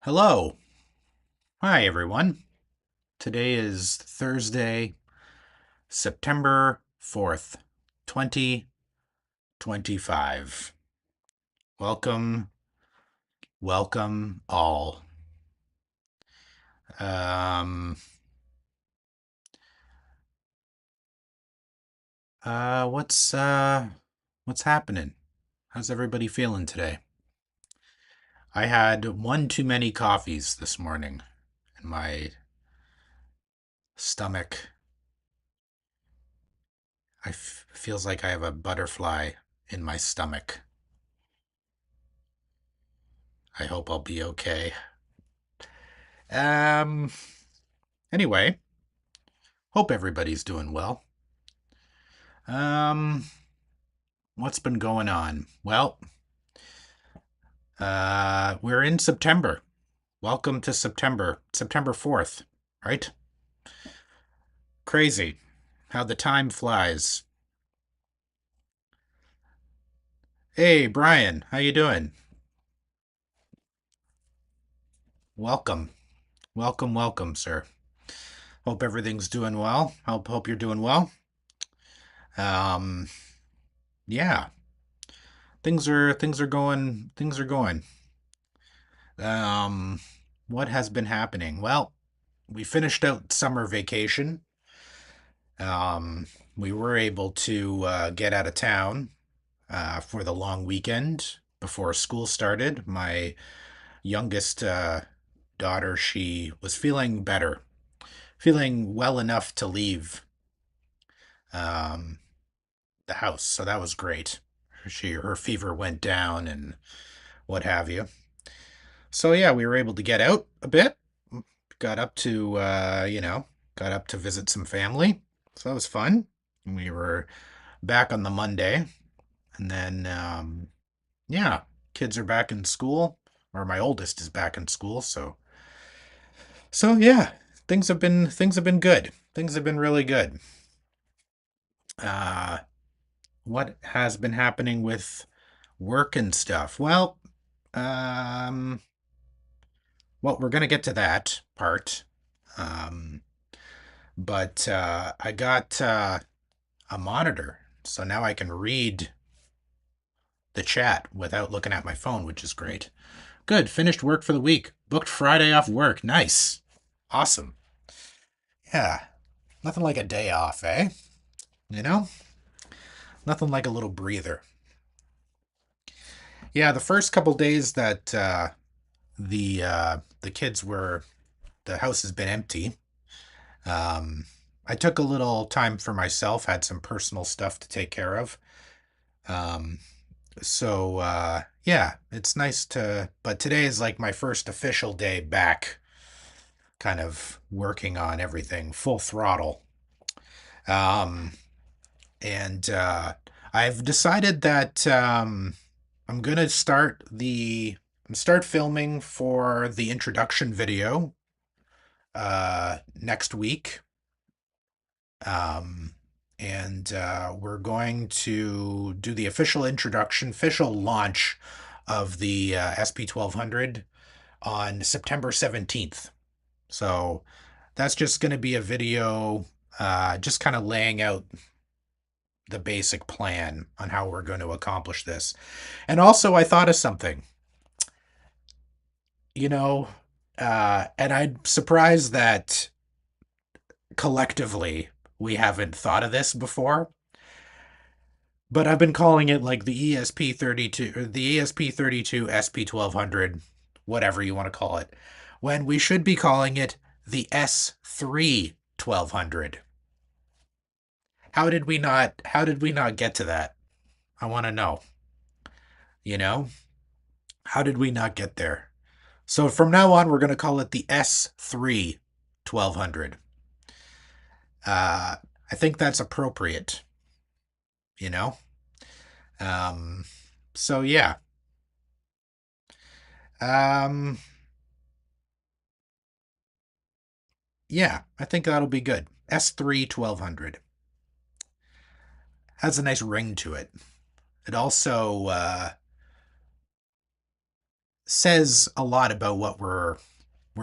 Hello. Hi, everyone. Today is Thursday, September 4th, 2025. Welcome, welcome all. Um, uh, what's, uh, what's happening? How's everybody feeling today? I had one too many coffees this morning, and my stomach, feels like I have a butterfly in my stomach. I hope I'll be okay. Um, anyway, hope everybody's doing well. Um, what's been going on? Well, we're in September. Welcome to September, September 4th, right? Crazy how the time flies. Hey, Brian, how you doing? Welcome. Welcome, welcome, sir. Hope everything's doing well. Hope you're doing well. Um, yeah, things are going. Um, what has been happening? Well, we finished out summer vacation. Um, we were able to get out of town for the long weekend before school started. My youngest daughter, she was feeling better, feeling well enough to leave um, the house, so that was great. Her fever went down and what have you. So yeah, we were able to get out a bit. Got up to got up to visit some family, so that was fun. We were back on the Monday. And then, yeah, kids are back in school, or my oldest is back in school. So yeah, things have been good. Things have been really good. Uh, what has been happening with work and stuff? Um, well, we're gonna get to that part. Um, but I got a monitor, so now I can read the chat without looking at my phone, which is great. Good. Finished work for the week. Booked Friday off work. Nice. Awesome. Yeah. Nothing like a day off, eh? You know? Nothing like a little breather. Yeah, the first couple days that the kids were the house has been empty. Um I took a little time for myself, had some personal stuff to take care of. Um so yeah, it's nice to but today is like my first official day back kind of working on everything full throttle. Um, and I've decided that I'm gonna start filming for the introduction video next week. Um, and we're going to do the official introduction, official launch of the SP1200 on September 17th. So that's just going to be a video, just kind of laying out the basic plan on how we're going to accomplish this. And also, I thought of something, you know, and I'm surprised that collectively we haven't thought of this before. But I've been calling it like the ESP32 or the ESP32 SP1200, whatever you want to call it, when we should be calling it the S3 1200. How did we not get to that? I want to know. You know? How did we not get there? So from now on we're going to call it the S3 1200. Uh I think that's appropriate, you know? Um so yeah. Um yeah, I think that'll be good. S3 1200 has a nice ring to it. It also says a lot about what we're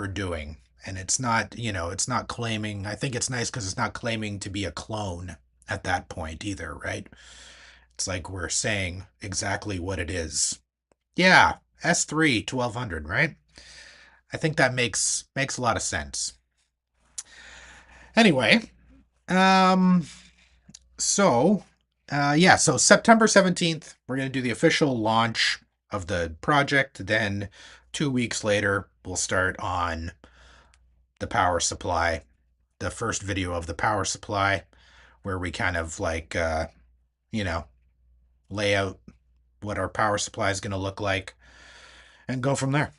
doing. And it's not, it's not claiming, I think it's nice because it's not claiming to be a clone at that point either, right? It's like we're saying exactly what it is. Yeah, S3 1200, right? I think that makes a lot of sense. Anyway, um so yeah, so September 17th, we're going to do the official launch of the project. Then 2 weeks later, we'll start on the power supply, the first video of the power supply, where we kind of like, you know, lay out what our power supply is going to look like and go from there.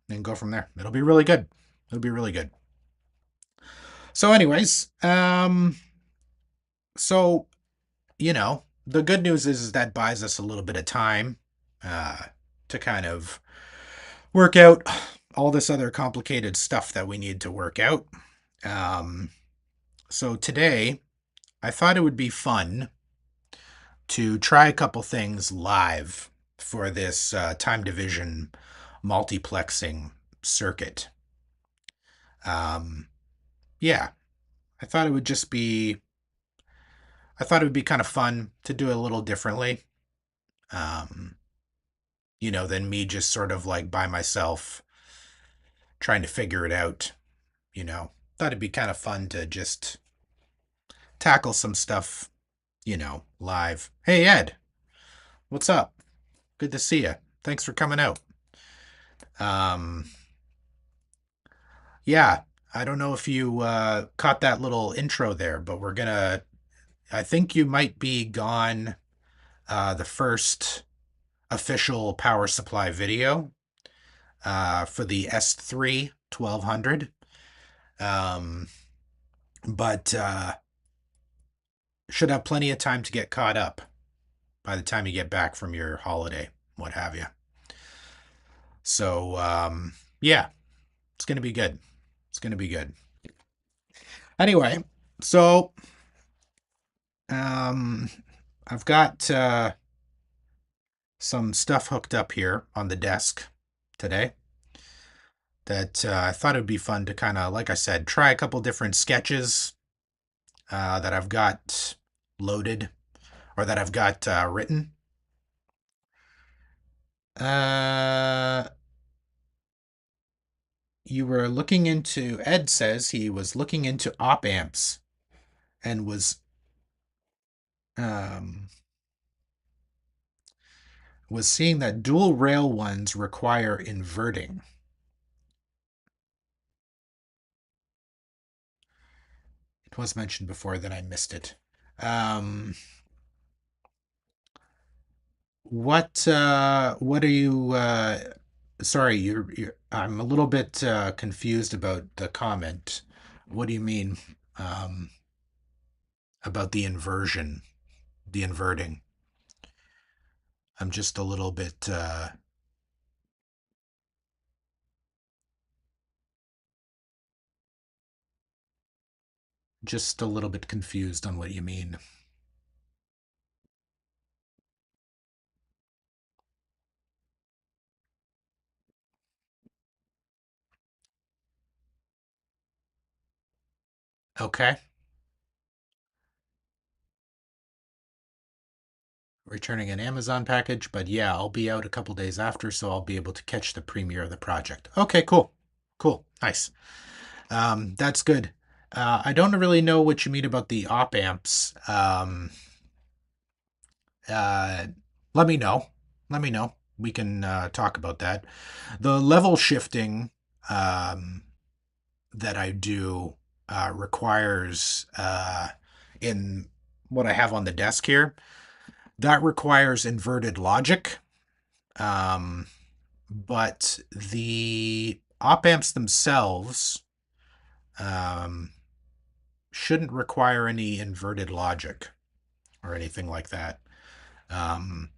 And go from there. It'll be really good. It'll be really good. So, anyways, so the good news is that buys us a little bit of time uh, to kind of work out all this other complicated stuff that we need to work out. Um, so today, I thought it would be fun to try a couple things live for this time division multiplexing circuit. Um, yeah, I thought it would just be, I thought it would be kind of fun to do it a little differently. Um, than me just sort of like by myself trying to figure it out, you know. Thought it'd be kind of fun to just tackle some stuff, live. Hey, Ed, what's up? Good to see you. Thanks for coming out. Um, yeah, I don't know if you caught that little intro there, but I think you might be gone the first official power supply video for the S3 1200. Um, but should have plenty of time to get caught up by the time you get back from your holiday, what have you. So, yeah, it's going to be good. It's going to be good. Anyway, so um, I've got some stuff hooked up here on the desk today that I thought it would be fun to kind of, like I said, try a couple different sketches that I've got loaded or that I've got written. Uh, you were looking into, Ed says he was looking into op amps and um, was seeing that dual rail ones require inverting. It was mentioned before, then I missed it. Um, what are you sorry, I'm a little bit confused about the comment. What do you mean um about the inversion, the inverting? I'm just a little bit confused on what you mean. Okay. Returning an Amazon package, but yeah, I'll be out a couple days after, so I'll be able to catch the premiere of the project. Okay, cool. Cool. Nice. That's good. I don't really know what you mean about the op amps. Uh, Let me know. Let me know. We can talk about that. The level shifting um, that I do requires, in what I have on the desk here, that requires inverted logic. Um, but the op amps themselves um, shouldn't require any inverted logic or anything like that. Um,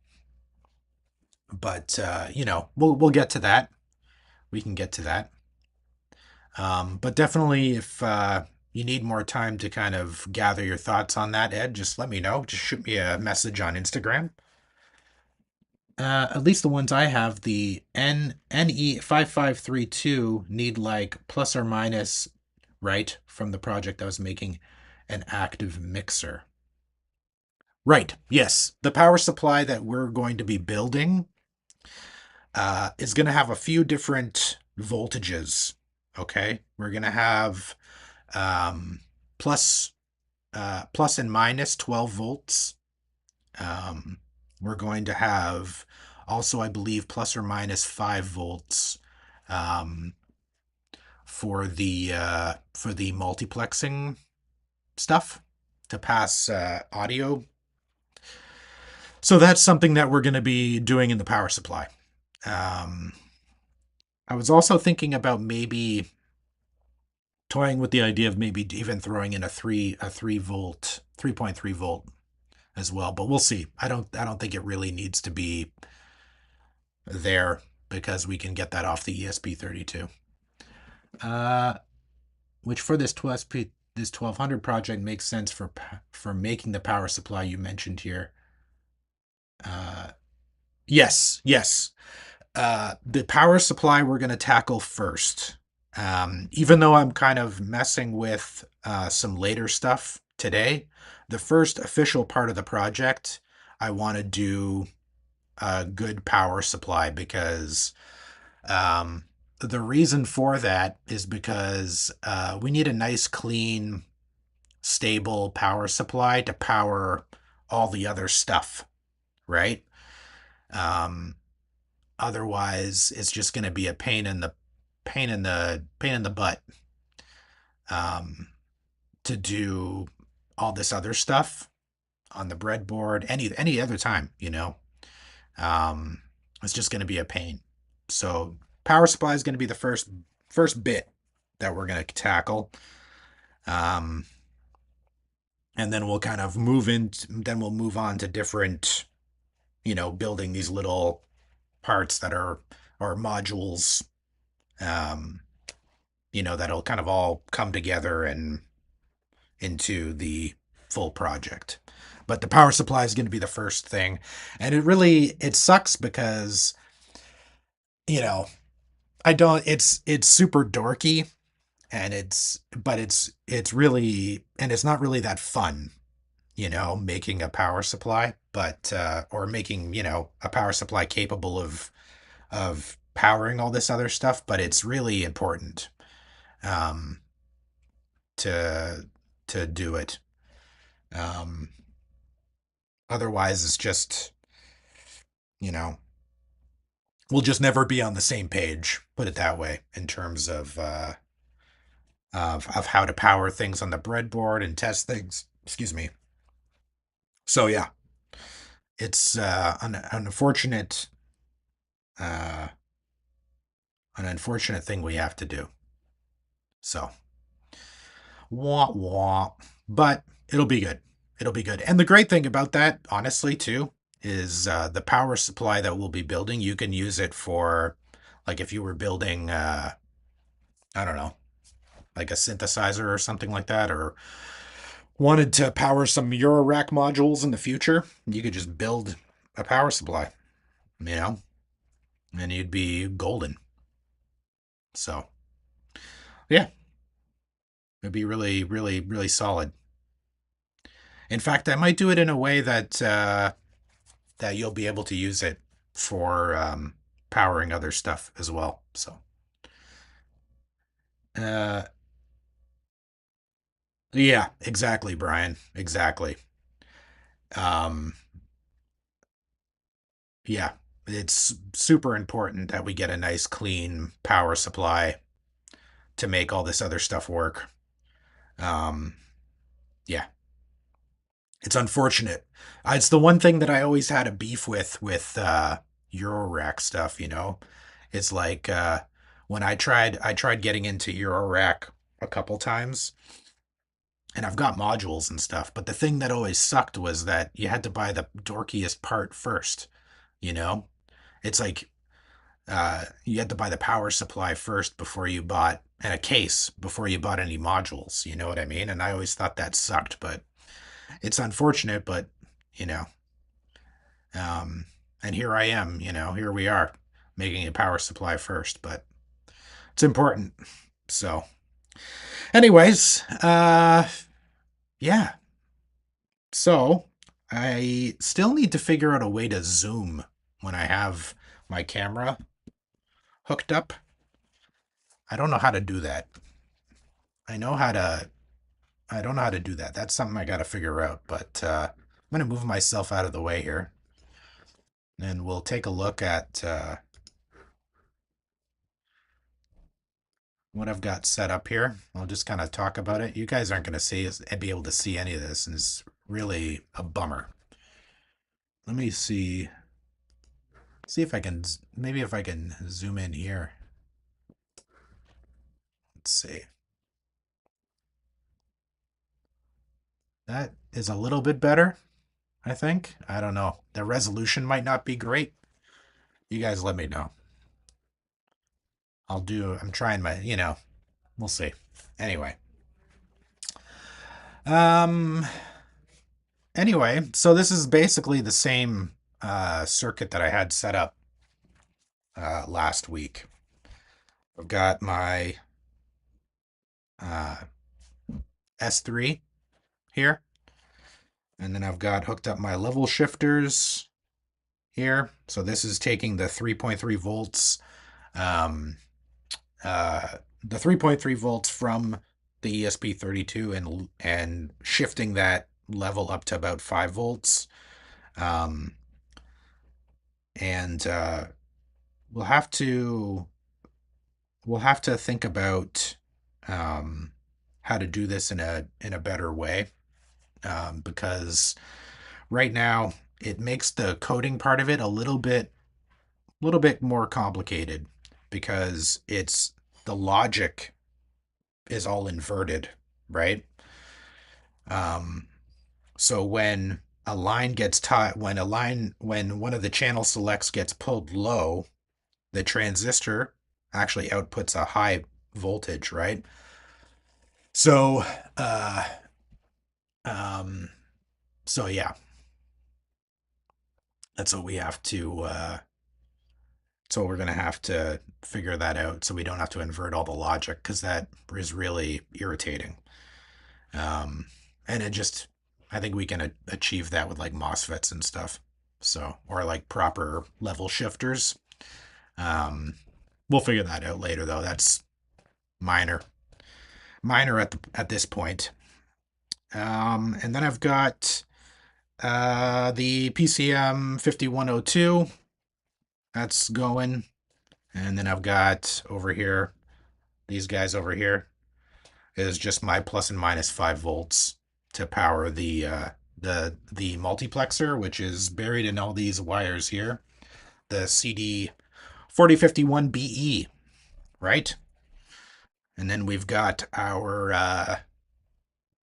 but we'll get to that. We can get to that. But definitely, if you need more time to kind of gather your thoughts on that, Ed, just let me know. Just shoot me a message on Instagram. At least the ones I have, the NE5532 need like plus or minus, right, from the project I was making, an active mixer. Right, yes. The power supply that we're going to be building is going to have a few different voltages. Okay, we're going to have um, plus plus and minus 12 volts. Um, we're going to have also, I believe, plus or minus 5 volts um, for the multiplexing stuff to pass audio. So that's something that we're going to be doing in the power supply. Um, I was also thinking about maybe toying with the idea of maybe even throwing in a 3 volt 3.3 volt as well, but we'll see. I don't think it really needs to be there because we can get that off the ESP32. Uh, which for this 1200 project makes sense for making the power supply you mentioned here. Uh, yes, yes. The power supply we're going to tackle first. Even though I'm kind of messing with some later stuff today, the first official part of the project, I want to do a good power supply because um, the reason for that is because we need a nice, clean, stable power supply to power all the other stuff, right? Um, Otherwise, it's just going to be a pain in the butt um, to do all this other stuff on the breadboard any other time. Um, it's just going to be a pain. So power supply is going to be the first bit that we're going to tackle. Um, and then we'll kind of then we'll move on to different, building these little parts that are or modules, um, that'll kind of all come together and into the full project. But the power supply is going to be the first thing. And it sucks because, you know, I don't it's super dorky and it's really and it's not really that fun, making a power supply, but or making, a power supply capable of powering all this other stuff, but it's really important um to do it. Um Otherwise it's just, you know, we'll just never be on the same page, put it that way, in terms of how to power things on the breadboard and test things. Excuse me. So yeah, it's uh, an unfortunate thing we have to do. So wah wah, but it'll be good. It'll be good. And the great thing about that, honestly, too, is the power supply that we'll be building. You can use it for, like, if you were building, I don't know, like a synthesizer or something like that, or wanted to power some Euro rack modules in the future, you could just build a power supply, you know, and you'd be golden. So, yeah, it'd be really, really, really solid. In fact, I might do it in a way that you'll be able to use it for powering other stuff as well. So, uh, yeah, exactly, Brian. Exactly. Um, yeah, it's super important that we get a nice, clean power supply to make all this other stuff work. Um, yeah, it's unfortunate. It's the one thing that I always had a beef with Eurorack stuff. It's like when I tried getting into Eurorack a couple times, and I've got modules and stuff. But the thing that always sucked was that you had to buy the dorkiest part first. You know, it's like you had to buy the power supply first before you bought and a case before you bought any modules. You know what I mean? And I always thought that sucked, but it's unfortunate. But you know, um, And here I am, here we are making a power supply first, but it's important. So, anyways, yeah. So, I still need to figure out a way to zoom when I have my camera hooked up. I don't know how to do that. I know how to I don't know how to do that. That's something I got to figure out, but I'm going to move myself out of the way here and we'll take a look at what I've got set up here. I'll just kind of talk about it. You guys aren't going to be able to see any of this, and it's really a bummer. Let me see if I can, maybe if I can zoom in here. Let's see. That is a little bit better, I think. I don't know. The resolution might not be great. You guys let me know. I'm trying we'll see. Anyway. Um, so this is basically the same circuit that I had set up last week. I've got my uh, S3 here, and then I've got hooked up my level shifters here. So this is taking the 3.3 volts, um, the 3.3 volts from the ESP32 and shifting that level up to about 5 volts. Um, and we'll have to think about um, how to do this in a better way, because right now it makes the coding part of it a little bit more complicated because it's the logic is all inverted, right? Um, so when one of the channel selects gets pulled low, the transistor actually outputs a high voltage, right? So, uh, um, so yeah, that's what we have to, so we're going to have to figure that out so we don't have to invert all the logic because that is really irritating. Um, and I think we can achieve that with like MOSFETs and stuff. So, or like proper level shifters. Um, we'll figure that out later though. That's minor, minor at this point. And then I've got the PCM 5102. That's going. And then I've got over here, these guys over here is just my plus and minus 5 volts to power the multiplexer, which is buried in all these wires here. The CD 4051BE, right? And then we've got our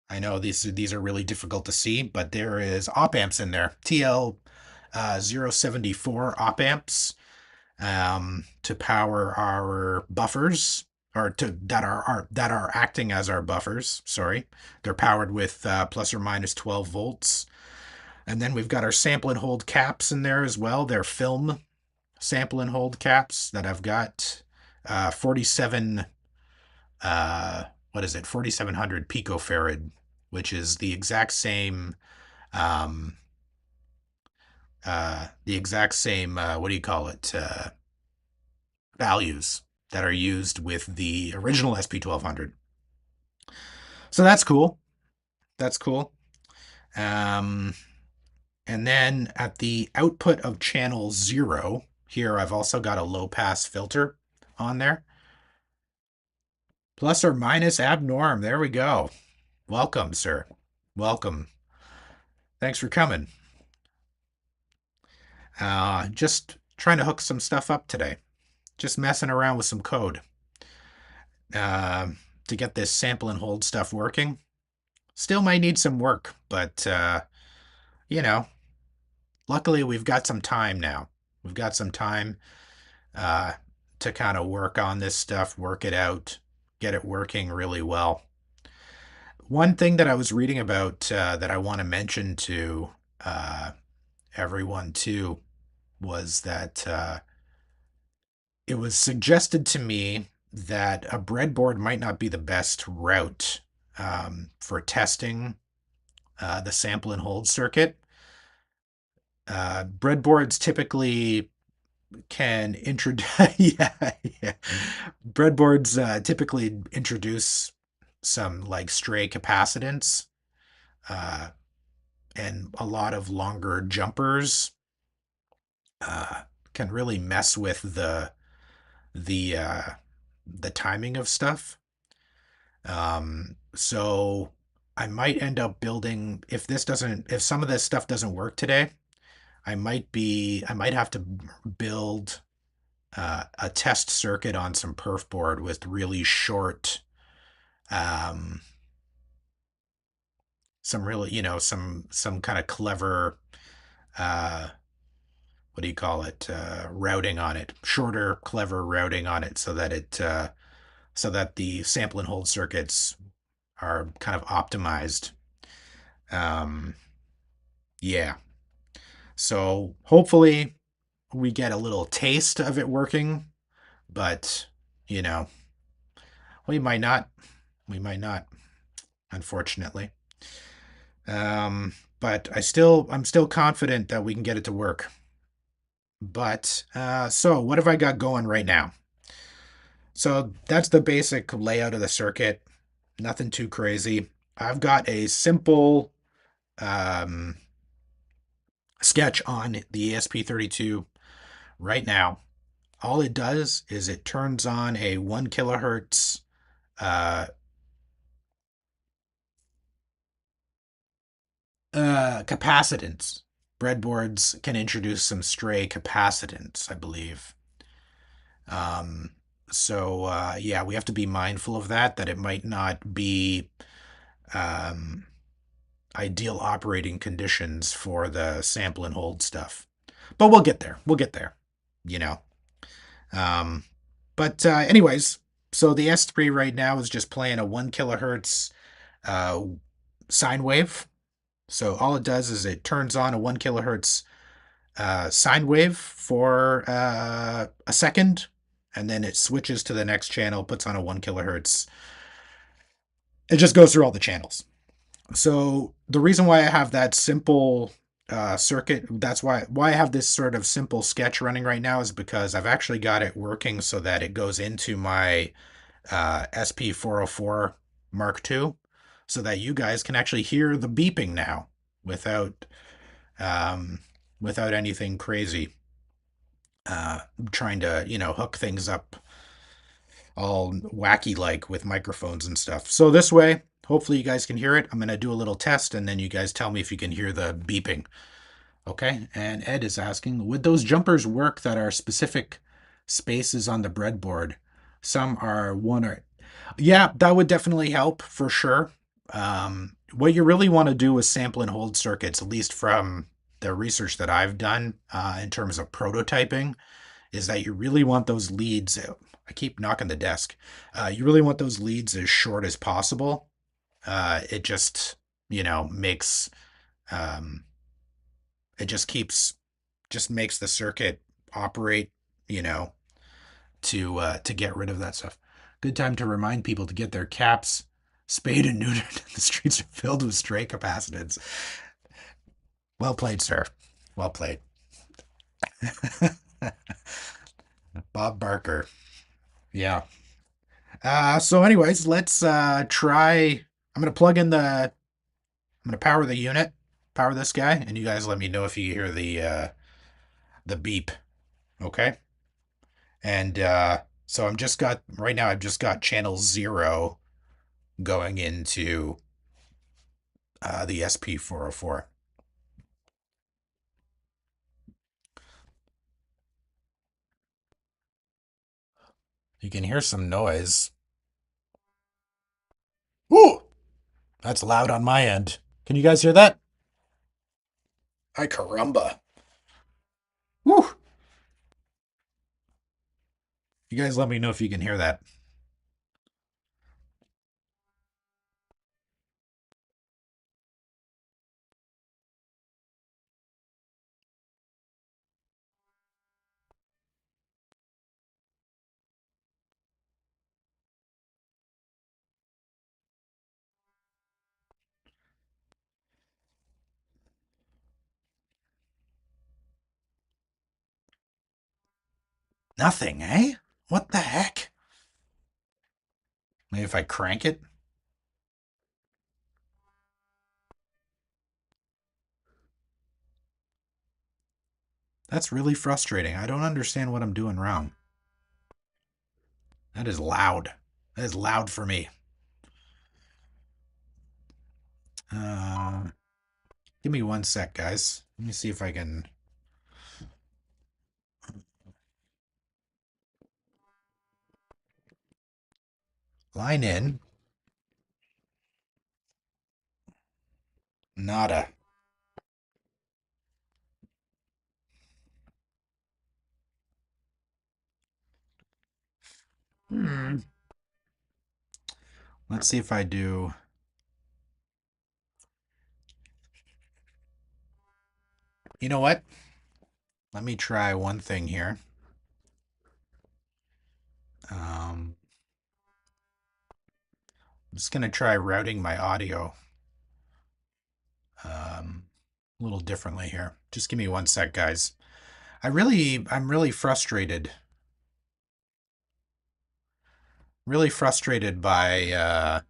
I know these are really difficult to see, but there is op amps in there. TL 074 op amps to power our buffers, or to that are acting as our buffers. Sorry, they're powered with plus or minus 12 volts. And then we've got our sample and hold caps in there as well. They're film sample and hold caps that I've got 47 what is it, 4700 picofarad, which is the exact same um, what do you call it, values that are used with the original SP1200. So that's cool. That's cool. Um, and then at the output of channel 0, here I've also got a low pass filter on there. Plus or minus abnorm. There we go. Welcome, sir. Welcome. Thanks for coming. Just trying to hook some stuff up today. Just messing around with some code uh, to get this sample and hold stuff working. Still might need some work, but you know, luckily we've got some time now. We've got some time uh, to kind of work on this stuff, work it out, get it working really well. One thing that I was reading about that I want to mention to everyone too was that it was suggested to me that a breadboard might not be the best route for testing the sample and hold circuit. Breadboards typically can introduce, yeah, yeah. Breadboards typically introduce some like stray capacitance uh, and a lot of longer jumpers uh, can really mess with the the timing of stuff. So I might end up building if some of this stuff doesn't work today, I might have to build a test circuit on some perf board with really short, um, some really, some kind of clever, uh, what do you call it? Routing on it, shorter, clever routing on it, so that the sample and hold circuits are kind of optimized. Um, yeah. So hopefully we get a little taste of it working, but you know, we might not. We might not, unfortunately. But I'm still confident that we can get it to work. But so what have I got going right now? So that's the basic layout of the circuit. Nothing too crazy. I've got a simple um, sketch on the ESP32 right now. All it does is it turns on a 1 kilohertz uh, capacitance. Breadboards can introduce some stray capacitance, I believe. Um, yeah, we have to be mindful of that it might not be um, ideal operating conditions for the sample and hold stuff. But we'll get there. We'll get there, you know. Um, anyways, so the S3 right now is just playing a 1 kilohertz uh, sine wave. So all it does is it turns on a 1 kilohertz sine wave for a second, and then it switches to the next channel, puts on a 1 kilohertz. It just goes through all the channels. So the reason why I have that simple circuit, that's why I have this sort of simple sketch running right now, is because I've actually got it working so that it goes into my SP404 Mark II, so that you guys can actually hear the beeping now without um, without anything crazy. Trying to hook things up all wacky like with microphones and stuff. So this way, hopefully you guys can hear it. I'm gonna do a little test, and then you guys tell me if you can hear the beeping. Okay. And Ed is asking, would those jumpers work that are specific spaces on the breadboard? Some are one or yeah, that would definitely help for sure. What you really want to do with sample and hold circuits, at least from the research that I've done in terms of prototyping, is that you really want those leads. I keep knocking the desk. You really want those leads as short as possible. It just, makes, um, it just keeps, just makes the circuit operate, you know, to get rid of that stuff. Good time to remind people to get their caps spayed and neutered. The streets are filled with stray capacitance. Well played, sir. Well played. Bob Barker. Yeah. So anyways, let's try. I'm gonna power the unit, power this guy, and you guys let me know if you hear the beep. Okay. And so I've just got channel 0 going into the SP404. You can hear some noise. Ooh, that's loud on my end. Can you guys hear that? Ay caramba. Woo! You guys let me know if you can hear that. Nothing, eh? What the heck? Maybe if I crank it? That's really frustrating. I don't understand what I'm doing wrong. That is loud. That is loud for me. Uh, Give me one sec, guys. Let me see if I can line in. Nada. Hmm. Let's see if I do. You know what? Let me try one thing here. I'm just gonna try routing my audio a little differently here. Just give me one sec, guys. I'm really frustrated by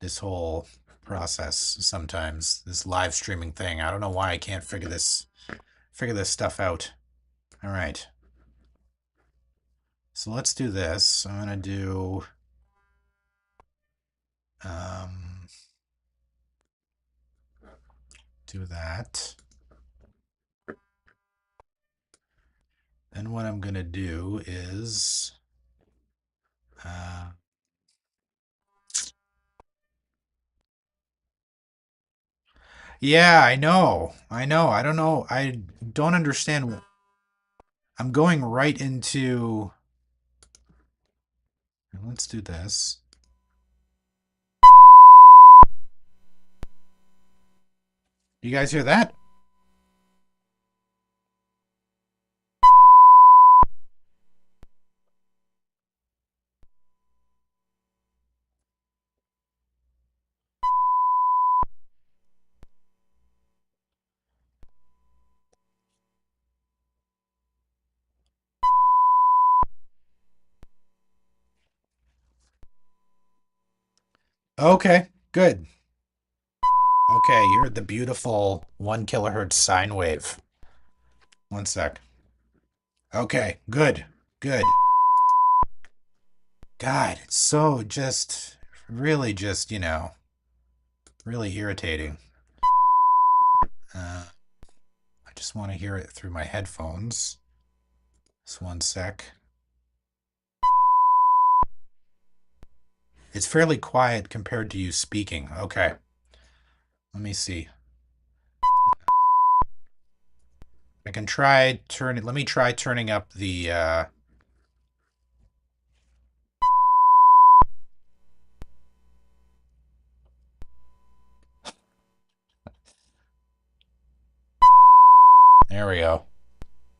this whole process sometimes. This live streaming thing. I don't know why I can't figure this stuff out. All right. So let's do this. I'm gonna um, do that. Then what I'm gonna do is uh, yeah, I know. I know. I don't know. I don't understand. I'm going right into. Let's do this. You guys hear that? Okay, good. Okay, you're the beautiful 1 kilohertz sine wave. One sec. Okay, good, good. God, it's so just, really just, really irritating. I just want to hear it through my headphones. Just one sec. It's fairly quiet compared to you speaking. Okay, let me see. I can try turn it. Let me try turning up the. There we go.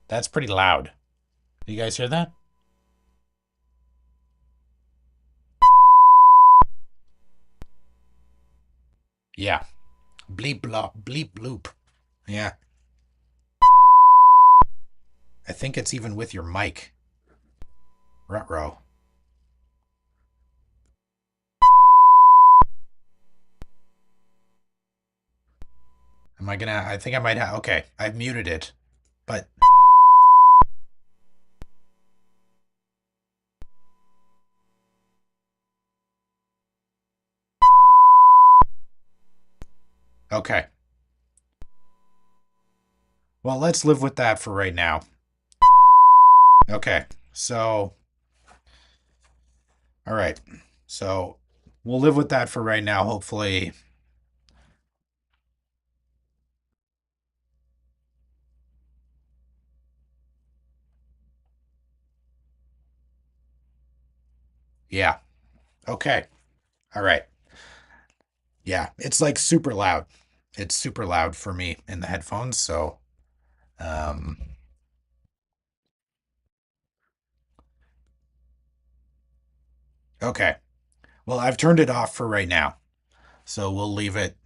That's pretty loud. You guys hear that? Yeah. Bleep blop, bleep bloop. Yeah. I think it's even with your mic. Rutro. Am I gonna? I think I might have. Okay, I've muted it. But. Okay. Well, let's live with that for right now. Okay. So. All right. So. We'll live with that for right now. Hopefully. Yeah. Okay. All right. Yeah. It's like super loud. It's super loud for me in the headphones. So. Um. Okay. Well, I've turned it off for right now. So we'll leave it.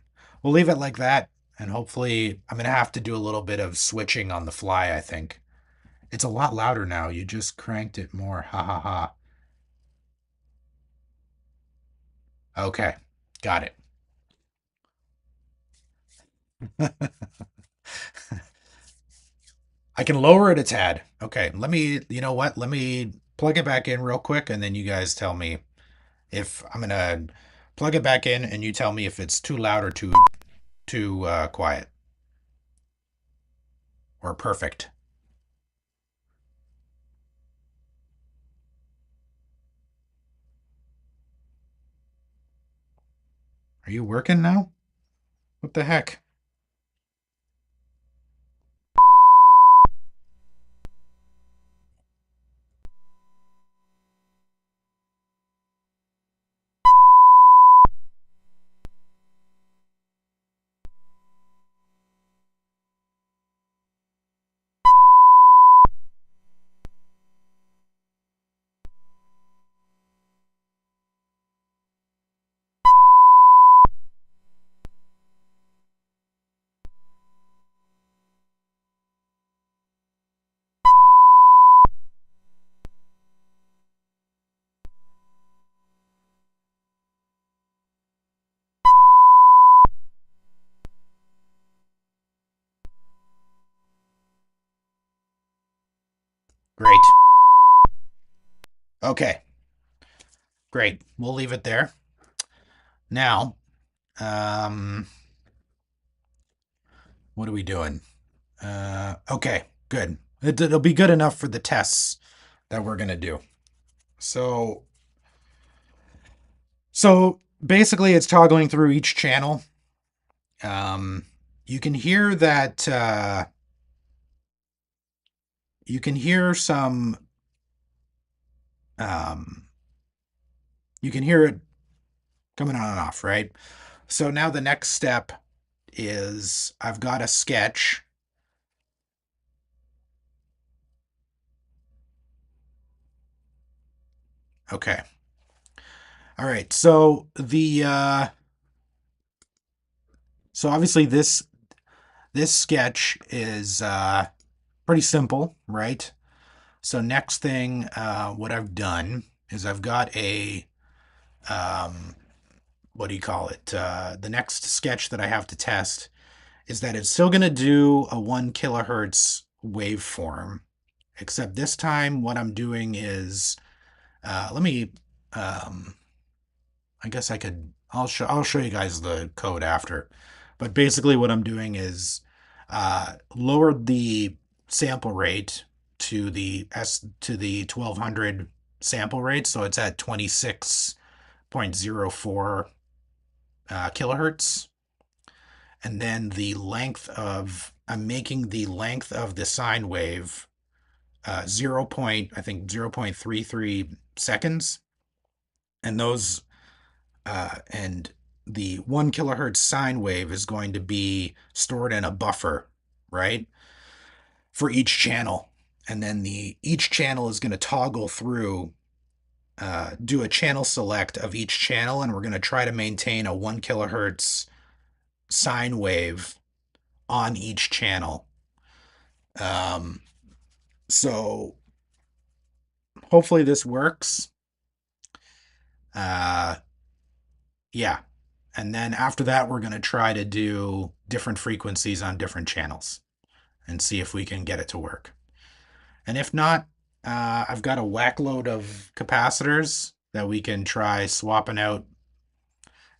We'll leave it like that. And hopefully, I'm gonna have to do a little bit of switching on the fly, I think, It's a lot louder now. You just cranked it more. Ha ha ha. Okay. Got it. I can lower it a tad. Okay. You know what? Let me plug it back in real quick and then you guys tell me if I'm going to plug it back in and you tell me if it's too loud or too quiet or perfect. Are you working now? What the heck? Great. Okay. Great. We'll leave it there. Now, um, what are we doing? Okay, good. It'll be good enough for the tests that we're gonna do. So, so basically, it's toggling through each channel. Um, you can hear that. You can hear some. Um, you can hear it coming on and off, right? So now the next step is I've got a sketch. Okay. All right. So obviously this sketch is pretty simple, right? So next thing, what I've done is I've got a um, what do you call it? The next sketch that I have to test is that it's still going to do a 1 kilohertz waveform, except this time what I'm doing is let me um, I guess I could I'll show you guys the code after. But basically what I'm doing is lower the sample rate to the 1200 sample rate, so it's at 26.04 kilohertz. And then the length of I'm making the length of the sine wave 0. I think 0.33 seconds, and those and the 1 kilohertz sine wave is going to be stored in a buffer, right, for each channel. And then each channel is going to toggle through, do a channel select of each channel, and we're going to try to maintain a 1 kilohertz sine wave on each channel. Um, so hopefully this works. Uh, yeah. And then after that, we're going to try to do different frequencies on different channels and see if we can get it to work. And if not, I've got a whack load of capacitors that we can try swapping out,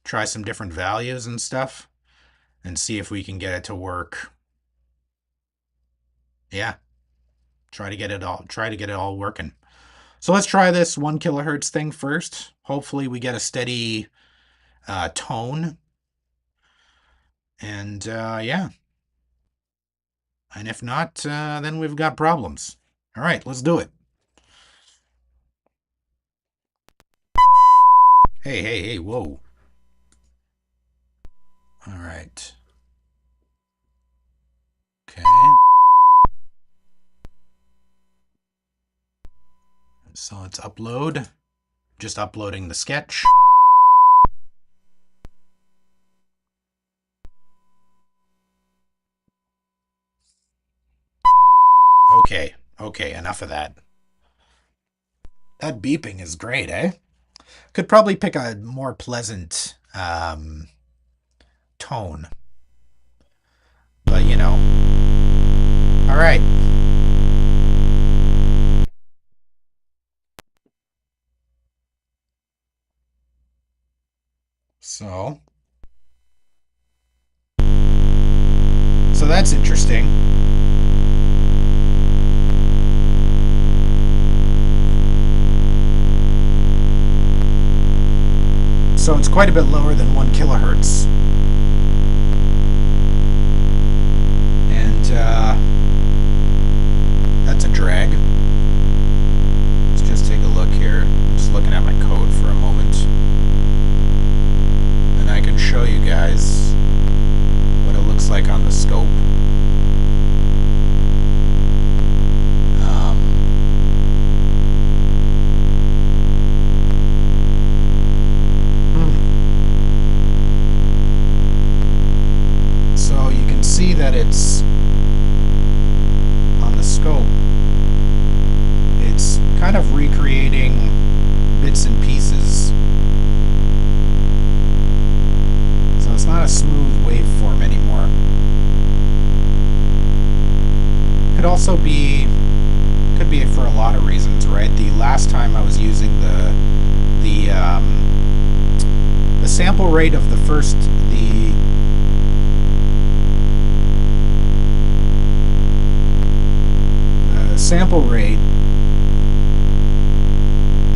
try some different values and stuff, and see if we can get it to work. Yeah, try to get it all working. So let's try this 1 kilohertz thing first. Hopefully we get a steady tone. And yeah, and if not, then we've got problems. All right, let's do it. Hey, hey, hey, whoa. All right. Okay. So let's upload. Just uploading the sketch. Okay. Okay, enough of that. That beeping is great, eh? Could probably pick a more pleasant tone, but you know. All right. So, so that's interesting. So it's quite a bit lower than 1 kilohertz. And that's a drag. Let's just take a look here. I'm just looking at my code for a moment. And I can show you guys what it looks like on the scope. Um, so you can see that it's on the scope. It's kind of recreating bits and pieces. So it's not a smooth waveform anymore. Could be for a lot of reasons, right? The last time I was using the sample rate of the sample rate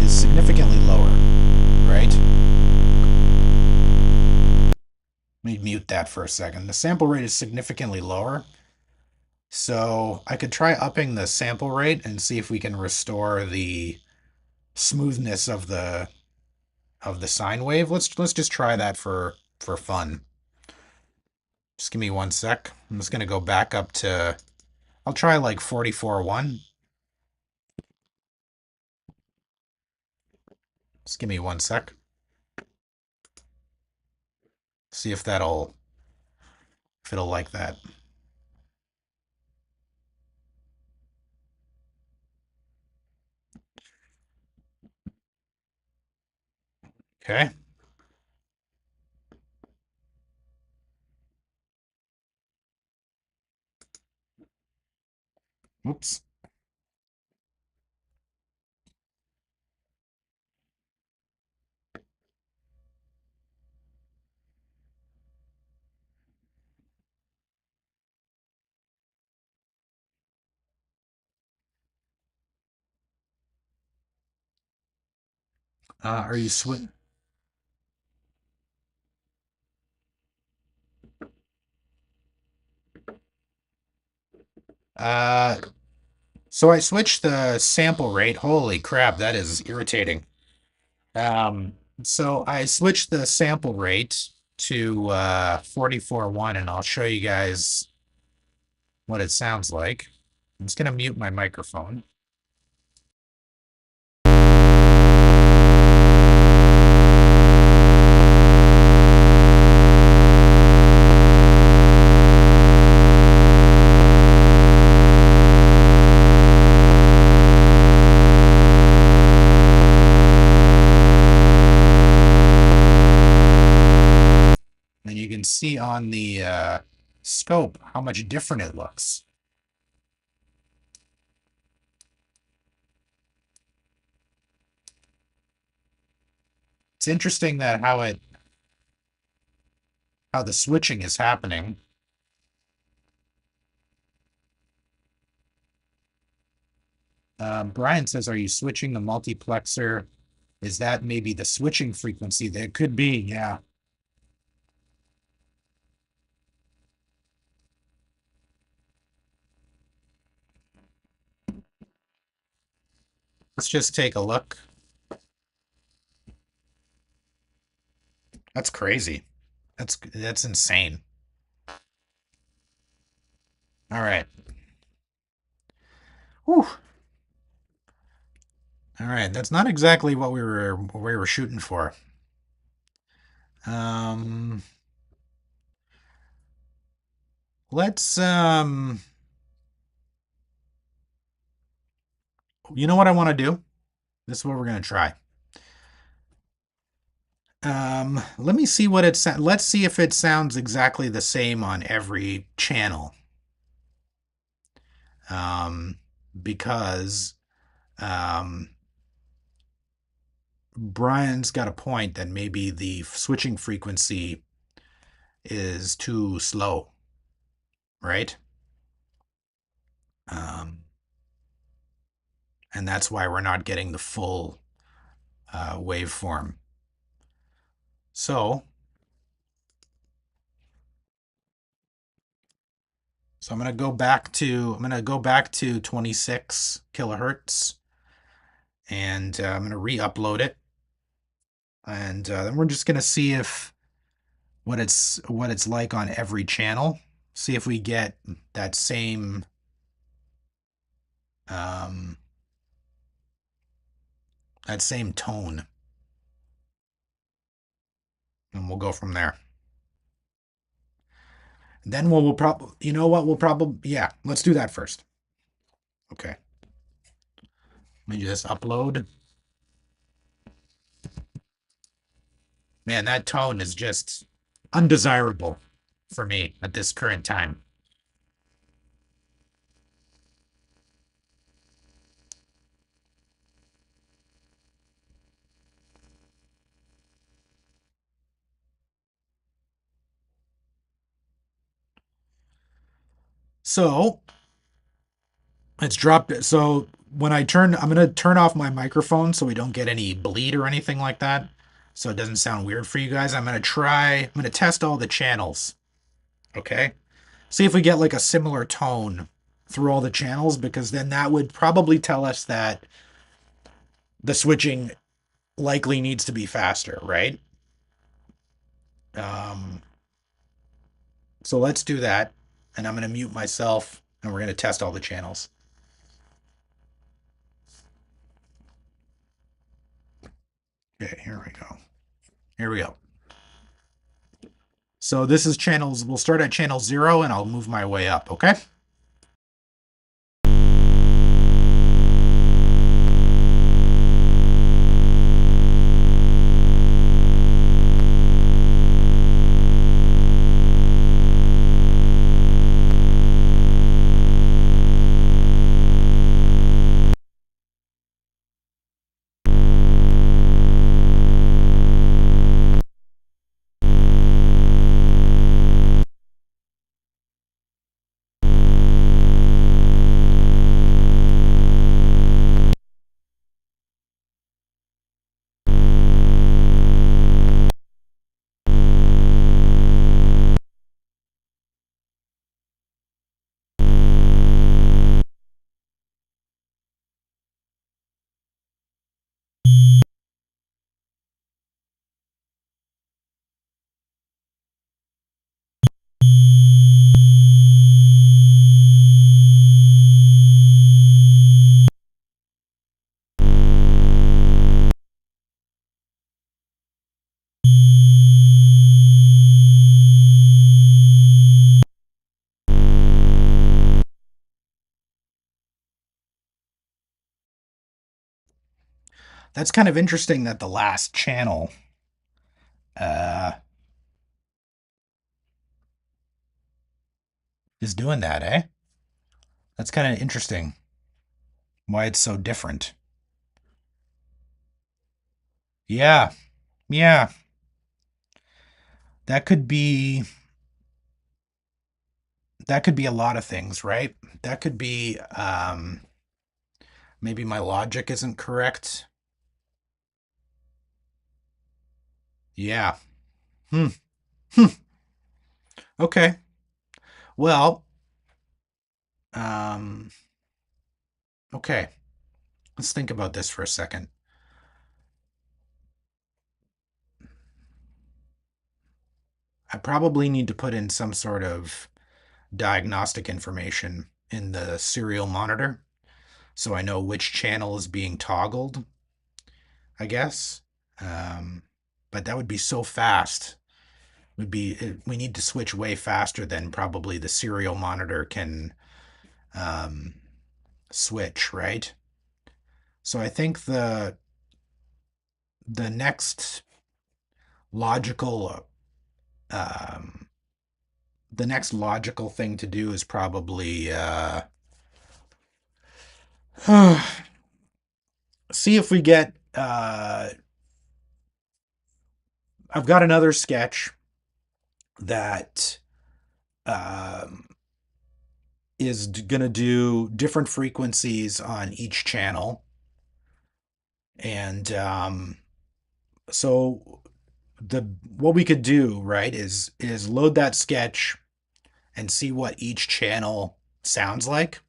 is significantly lower, right? Let me mute that for a second. The sample rate is significantly lower. So I could try upping the sample rate and see if we can restore the smoothness of the sine wave. Let's just try that for fun. Just give me 1 sec. I'm just gonna go back up to, I'll try like 44.1. Just give me 1 sec. See if it'll like that. Okay. Oops. Are you swi Uh, so I switched the sample rate. Holy crap, that is irritating. Um, so I switched the sample rate to 44.1, and I'll show you guys what it sounds like. I'm just gonna mute my microphone. And you can see on the scope how much different it looks. It's interesting that how the switching is happening. Brian says, "Are you switching the multiplexer? Is that maybe the switching frequency? That could be, yeah." Let's just take a look. That's crazy. That's insane. All right. Whew. All right. That's not exactly what we were shooting for. Um, let's you know what I want to do? This is what we're going to try. Let me see what it's. Let's see if it sounds exactly the same on every channel. Um, because um, Brian's got a point that maybe the switching frequency is too slow, right? Um, and that's why we're not getting the full waveform. So, so I'm gonna go back to 26 kilohertz, and I'm gonna re-upload it, and then we're just gonna see if what it's like on every channel. See if we get that um, same tone, and we'll go from there. Then we'll probably, you know what, we'll probably, yeah, let's do that first. Okay. Let me just upload. Man, that tone is just undesirable for me at this current time. So it's dropped. So when I'm going to turn off my microphone so we don't get any bleed or anything like that. So it doesn't sound weird for you guys. I'm going to test all the channels. Okay. See if we get like a similar tone through all the channels, because then that would probably tell us that the switching likely needs to be faster, right? Um, so let's do that. And I'm going to mute myself and we're going to test all the channels. Okay, here we go. Here we go. So this is channels, we'll start at channel 0 and I'll move my way up, okay? That's kind of interesting that the last channel uh, is doing that, eh? That's kind of interesting why it's so different. Yeah, yeah. That could be that could be a lot of things, right? That could be maybe my logic isn't correct. Yeah. Hmm. Hmm. Okay. Well, um okay. Let's think about this for a second. I probably need to put in some sort of diagnostic information in the serial monitor so I know which channel is being toggled, I guess. Um, but that would be so fast. We need to switch way faster than probably the serial monitor can um, switch, right? So I think the next logical um, the next logical thing to do is probably see if we get. I've got another sketch that um, is going to do different frequencies on each channel, and so the what we could do, right, is load that sketch and see what each channel sounds like,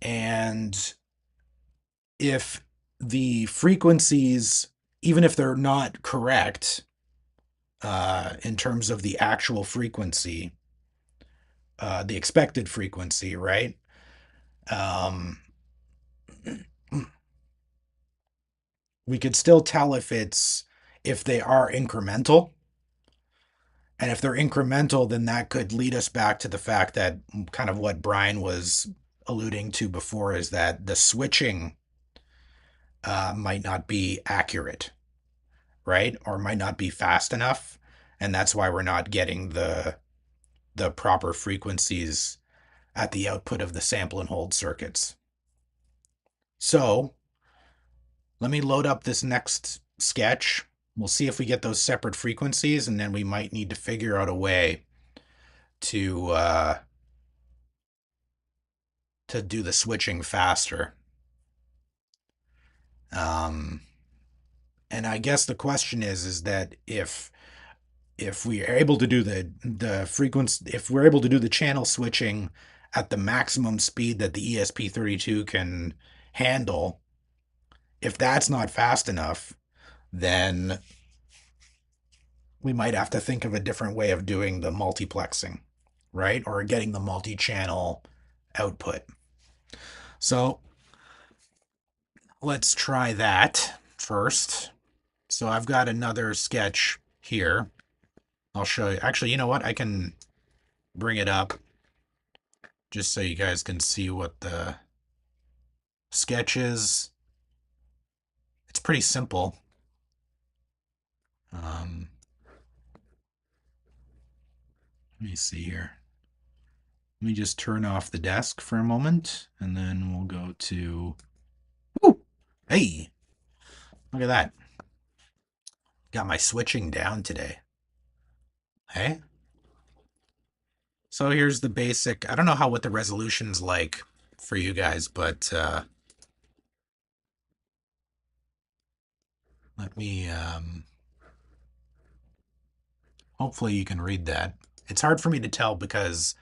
and if the frequencies, even if they're not correct in terms of the actual frequency, the expected frequency, right? Um, we could still tell if they are incremental. And if they're incremental, then that could lead us back to the fact that kind of what Brian was alluding to before is that the switching might not be accurate, right? Or might not be fast enough. And that's why we're not getting the proper frequencies at the output of the sample and hold circuits. So let me load up this next sketch. We'll see if we get those separate frequencies, and then we might need to figure out a way to do the switching faster. Um, and I guess the question is that if we are able to do the frequency, if we're able to do the channel switching at the maximum speed that the ESP32 can handle, if that's not fast enough, then we might have to think of a different way of doing the multiplexing, right? Or getting the multi-channel output. So let's try that first. So I've got another sketch here. I'll show you. Actually, you know what? I can bring it up just so you guys can see what the sketch is. It's pretty simple. Um, Let me see here. Let me just turn off the desk for a moment, and then we'll go to. Woo! Hey, look at that. Got my switching down today. Hey? So here's the basic. I don't know what the resolution's like for you guys, but let me hopefully you can read that. It's hard for me to tell because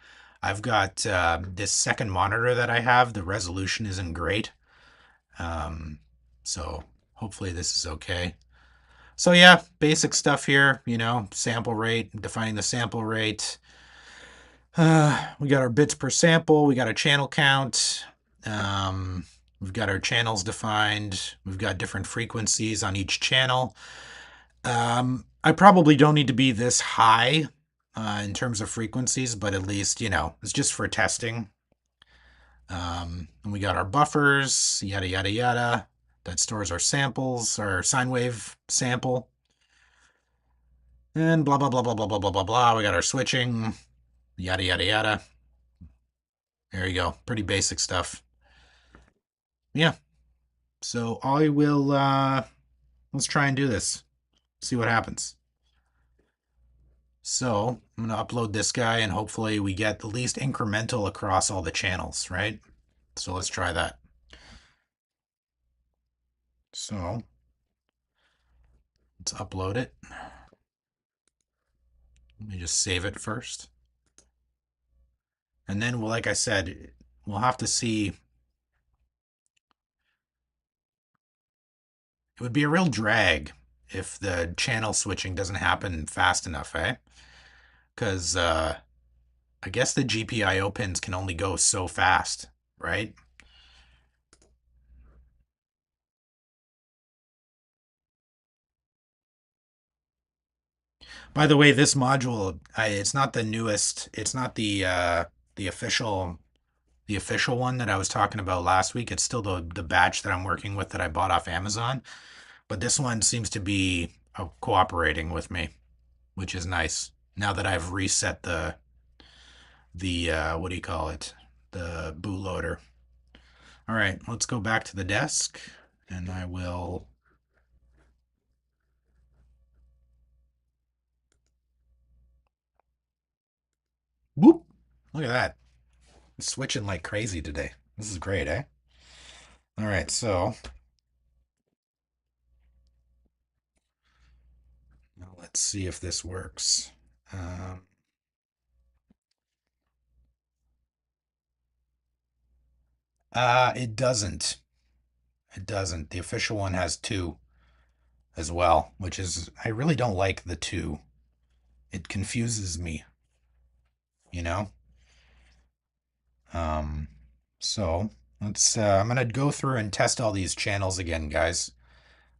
I've got this second monitor that I have. The resolution isn't great. Um, so hopefully this is okay. So yeah, basic stuff here, sample rate, defining the sample rate. We got our bits per sample. We got a channel count. We've got our channels defined. We've got different frequencies on each channel. I probably don't need to be this high in terms of frequencies, but at least, it's just for testing. And we got our buffers, yada, yada, yada. That stores our samples, our sine wave sample. And blah, blah, blah, blah, blah, blah, blah, blah, blah. We got our switching, yada, yada, yada. There you go. Pretty basic stuff. Yeah. So I will, let's try and do this. See what happens. So I'm going to upload this guy and hopefully we get the least incremental across all the channels, right? So let's try that. So let's upload it. Let me just save it first. And then, well, like I said, we'll have to see. It would be a real drag if the channel switching doesn't happen fast enough, eh? Because I guess the GPIO pins can only go so fast, right? By the way, this module, it's not the newest. It's not the official the official one that I was talking about last week. It's still the batch that I'm working with that I bought off Amazon, but this one seems to be cooperating with me, which is nice. Now that I've reset the what do you call it? The bootloader. All right, let's go back to the desk and I will. Whoop! Look at that. It's switching like crazy today. This is great, eh? All right, so now let's see if this works. Um, it doesn't. It doesn't. The official one has two as well, which is, I really don't like the two. It confuses me, you know? Um, so I'm gonna go through and test all these channels again, guys.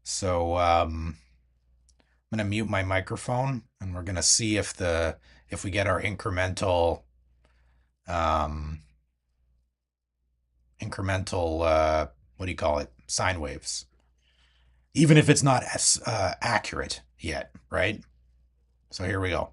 So, I'm gonna mute my microphone and we're gonna see if we get our um, what do you call it? Sine waves. Even if it's not as accurate yet, right? So here we go.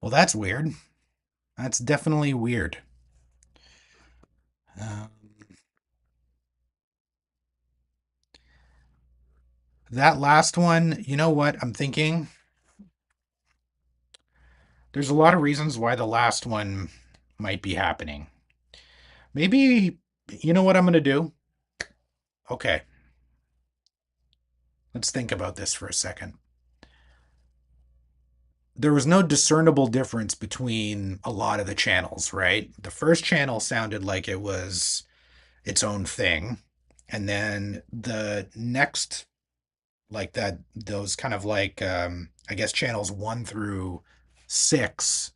Well, that's weird. That's definitely weird. Um, that last one, you know what? I'm thinking there's a lot of reasons why the last one might be happening. Maybe, you know what I'm going to do? Okay, let's think about this for a second. There was no discernible difference between a lot of the channels, right? The first channel sounded like it was its own thing. And then the next, like that, those kind of like, I guess channels 1 through 6.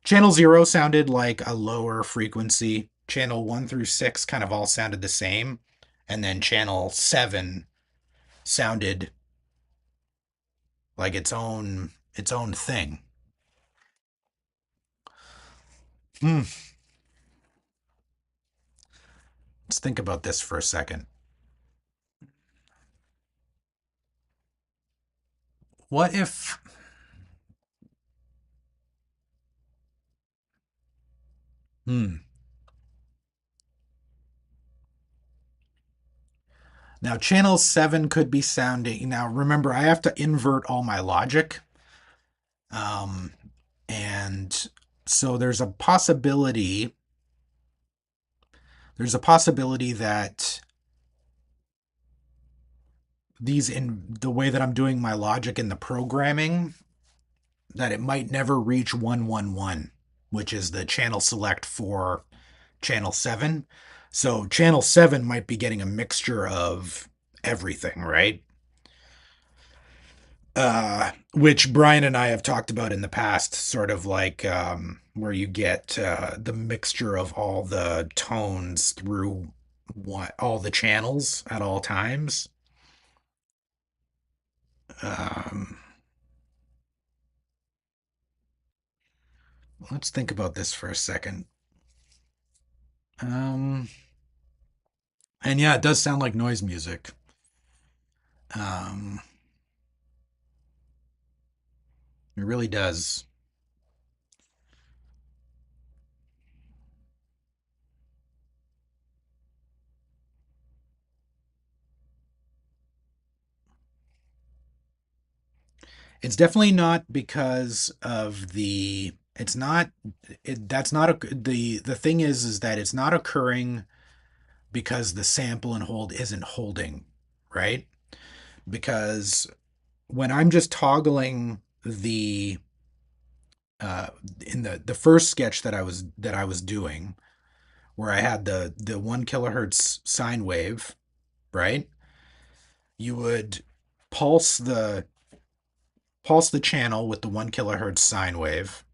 Channel 0 sounded like a lower frequency. Channel 1 through 6 kind of all sounded the same. And then channel 7 sounded like its own thing. Hmm. Let's think about this for a second. What if hmm. Now channel 7 could be sounding. Now remember I have to invert all my logic. Um and so there's a possibility that these in the way that I'm doing my logic in the programming that it might never reach 111, which is the channel select for channel 7. So channel 7 might be getting a mixture of everything, right? Which Brian and I have talked about in the past, sort of like where you get the mixture of all the tones through all the channels at all times. Um, let's think about this for a second. Um, And yeah, it does sound like noise music. Um, it really does. It's definitely not because of the. It's not. That's not the thing is that it's not occurring because the sample and hold isn't holding, right? Because when I'm just toggling the uh, in the first sketch that I was doing, where I had the 1 kilohertz sine wave, right? You would pulse the pulse the channel with the 1 kilohertz sine wave,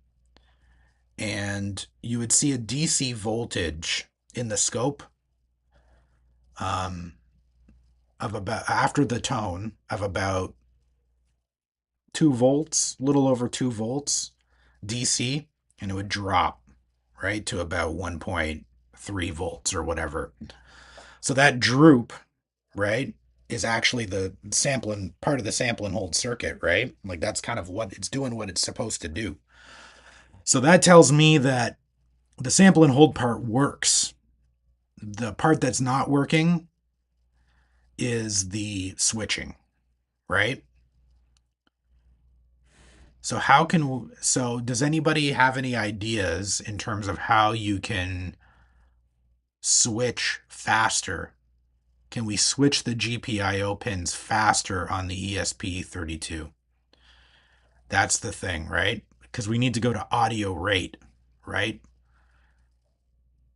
and you would see a DC voltage in the scope, um, of about after the tone of about 2 volts, a little over 2 volts DC, and it would drop right to about 1.3 volts or whatever. So that droop, right, is actually the sampling part of the sample and hold circuit, right? Like that's kind of what it's doing, what it's supposed to do. So that tells me that the sample and hold part works. The part that's not working is the switching, right? So does anybody have any ideas in terms of how you can switch faster? Can we switch the GPIO pins faster on the ESP32? That's the thing, right? Because we need to go to audio rate, right?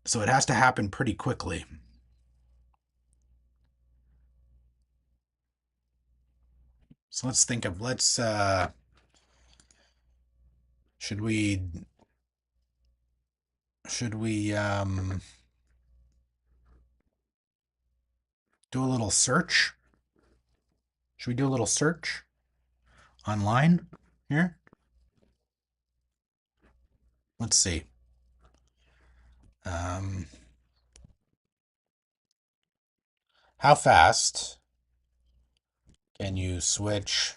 So it has to happen pretty quickly. So let's should we should we do a little search? Should we do a little search online here? Let's see. Um, how fast can you switch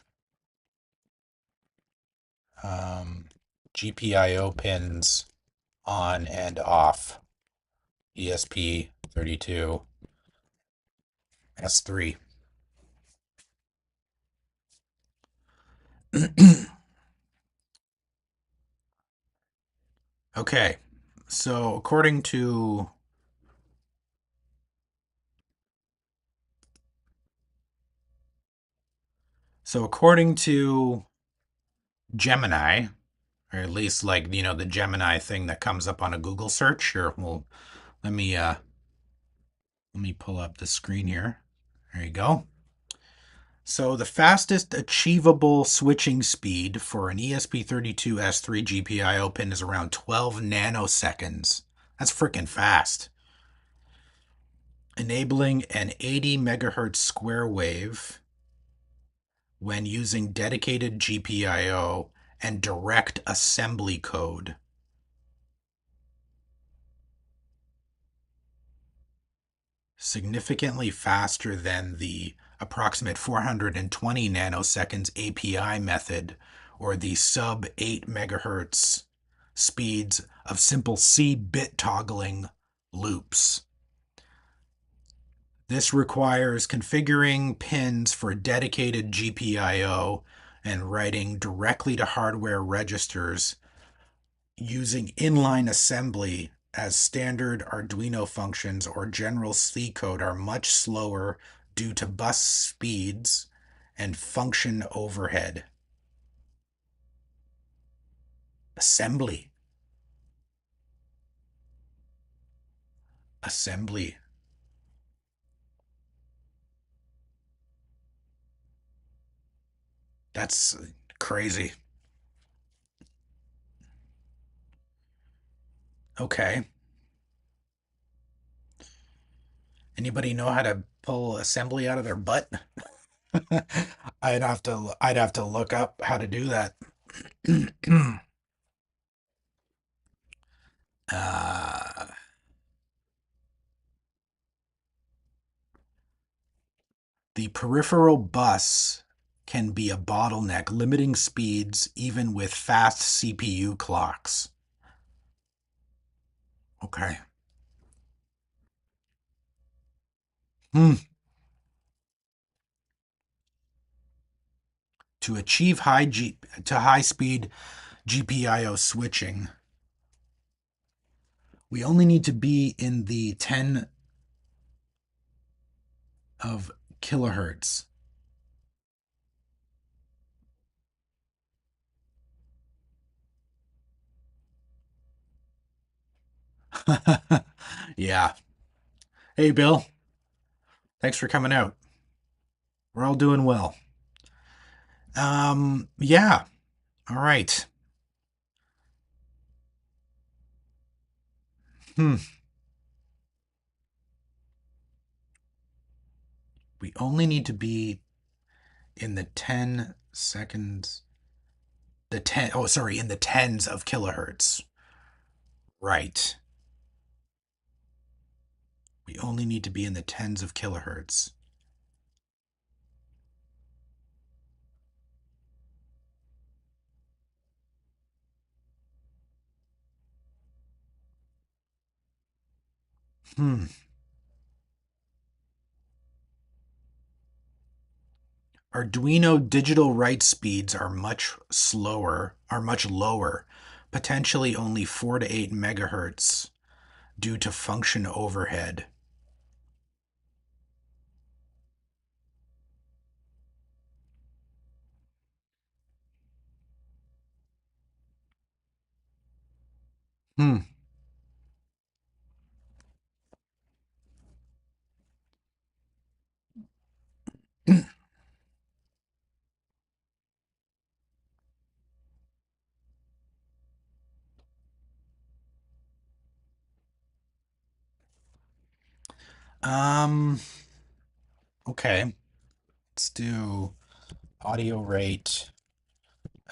um, GPIO pins on and off ESP32 S3? Okay, so according to Gemini, or at least like the Gemini thing that comes up on a Google search. Here, well, let me uh let me pull up the screen here. There you go. So the fastest achievable switching speed for an ESP32S3 GPIO pin is around 12 nanoseconds. That's freaking fast. Enabling an 80 megahertz square wave when using dedicated GPIO and direct assembly code. Significantly faster than the approximate 420 nanoseconds API method or the sub 8 megahertz speeds of simple C bit toggling loops. This requires configuring pins for dedicated GPIO and writing directly to hardware registers using inline assembly, as standard Arduino functions or general C code are much slower due to bus speeds and function overhead. Assembly. Assembly. That's crazy. Okay. Anybody know how to pull assembly out of their butt? I'd have to look up how to do that. uh The peripheral bus can be a bottleneck, limiting speeds even with fast CPU clocks. Okay. Hmm. To achieve high speed GPIO switching, we only need to be in the 10 of kilohertz. Yeah. Hey, Bill. Thanks for coming out. We're all doing well. Yeah. All right. Hmm. We only need to be in the 10 seconds. In the tens of kilohertz. Right. We only need to be in the tens of kilohertz. Hmm. Arduino digital write speeds are much lower, potentially only 4 to 8 megahertz due to function overhead. Hmm. Um, okay. Let's do audio rate,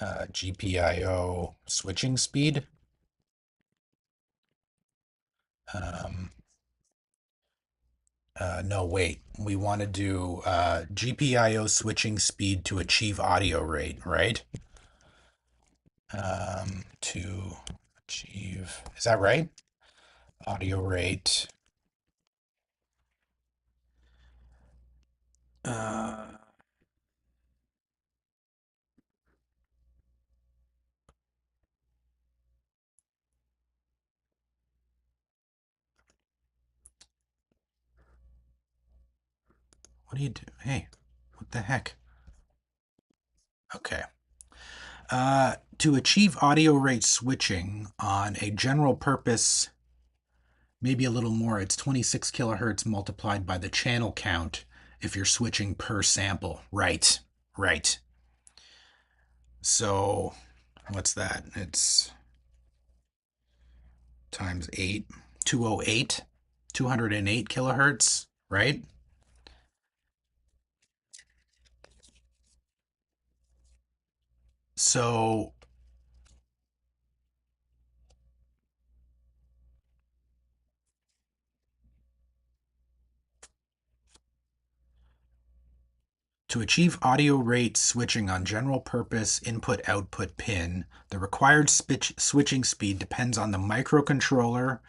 GPIO switching speed. Um, no, wait. We want to do GPIO switching speed to achieve audio rate, right? To achieve, is that right? Audio rate. Uh, what do you do? Hey, what the heck? Okay. To achieve audio rate switching on a general purpose, maybe a little more, it's 26 kilohertz multiplied by the channel count if you're switching per sample. Right, right. So, what's that? It's times 8, 208, 208 kilohertz, right? So, to achieve audio rate switching on general purpose input output pin, the required switching speed depends on the microcontroller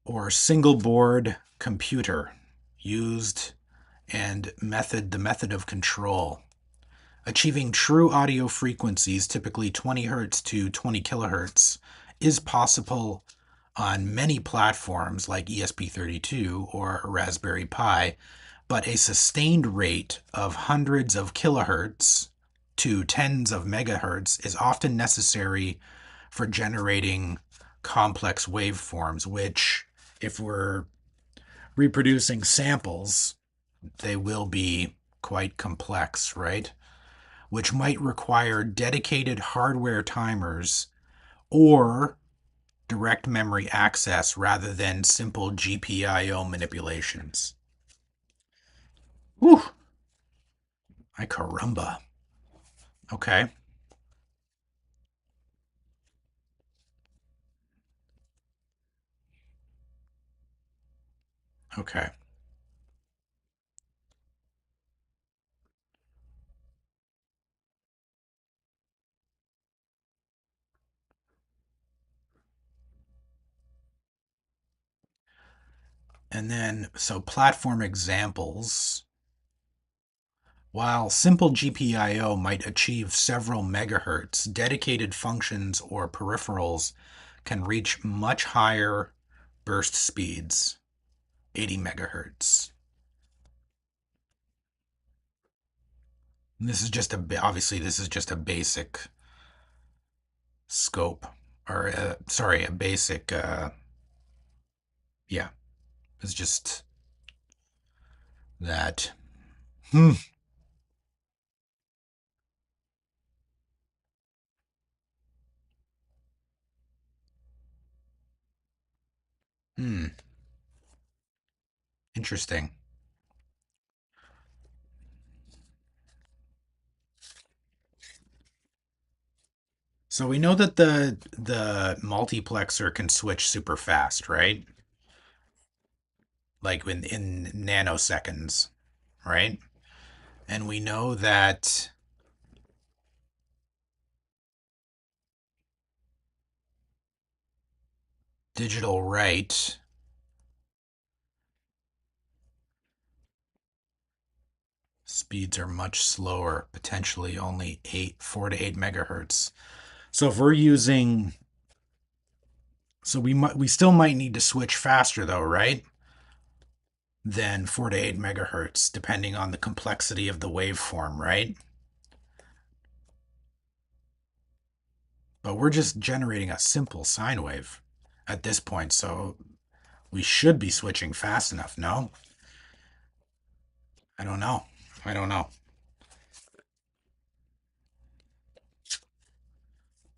or single board computer used and the method of control. Achieving true audio frequencies, typically 20 hertz to 20 kilohertz, is possible on many platforms like ESP32 or Raspberry Pi, but a sustained rate of hundreds of kilohertz to tens of megahertz is often necessary for generating complex waveforms, which, if we're reproducing samples, they will be quite complex, right? Which might require dedicated hardware timers or direct memory access rather than simple GPIO manipulations. Whew, ay caramba. Okay, okay. And then, so platform examples. While simple GPIO might achieve several megahertz, dedicated functions or peripherals can reach much higher burst speeds, 80 megahertz. And this is just obviously this is just a basic scope, or sorry, a basic, yeah, it's just that. Hmm. Hmm. Interesting. So we know that the multiplexer can switch super fast, right? Like in nanoseconds, right? And we know that digital write speeds are much slower, potentially only 4 to 8 megahertz. So if we're using, so we still might need to switch faster though, right? Than 4 to 8 megahertz, depending on the complexity of the waveform, right? But we're just generating a simple sine wave at this point, so we should be switching fast enough, no? I don't know. I don't know.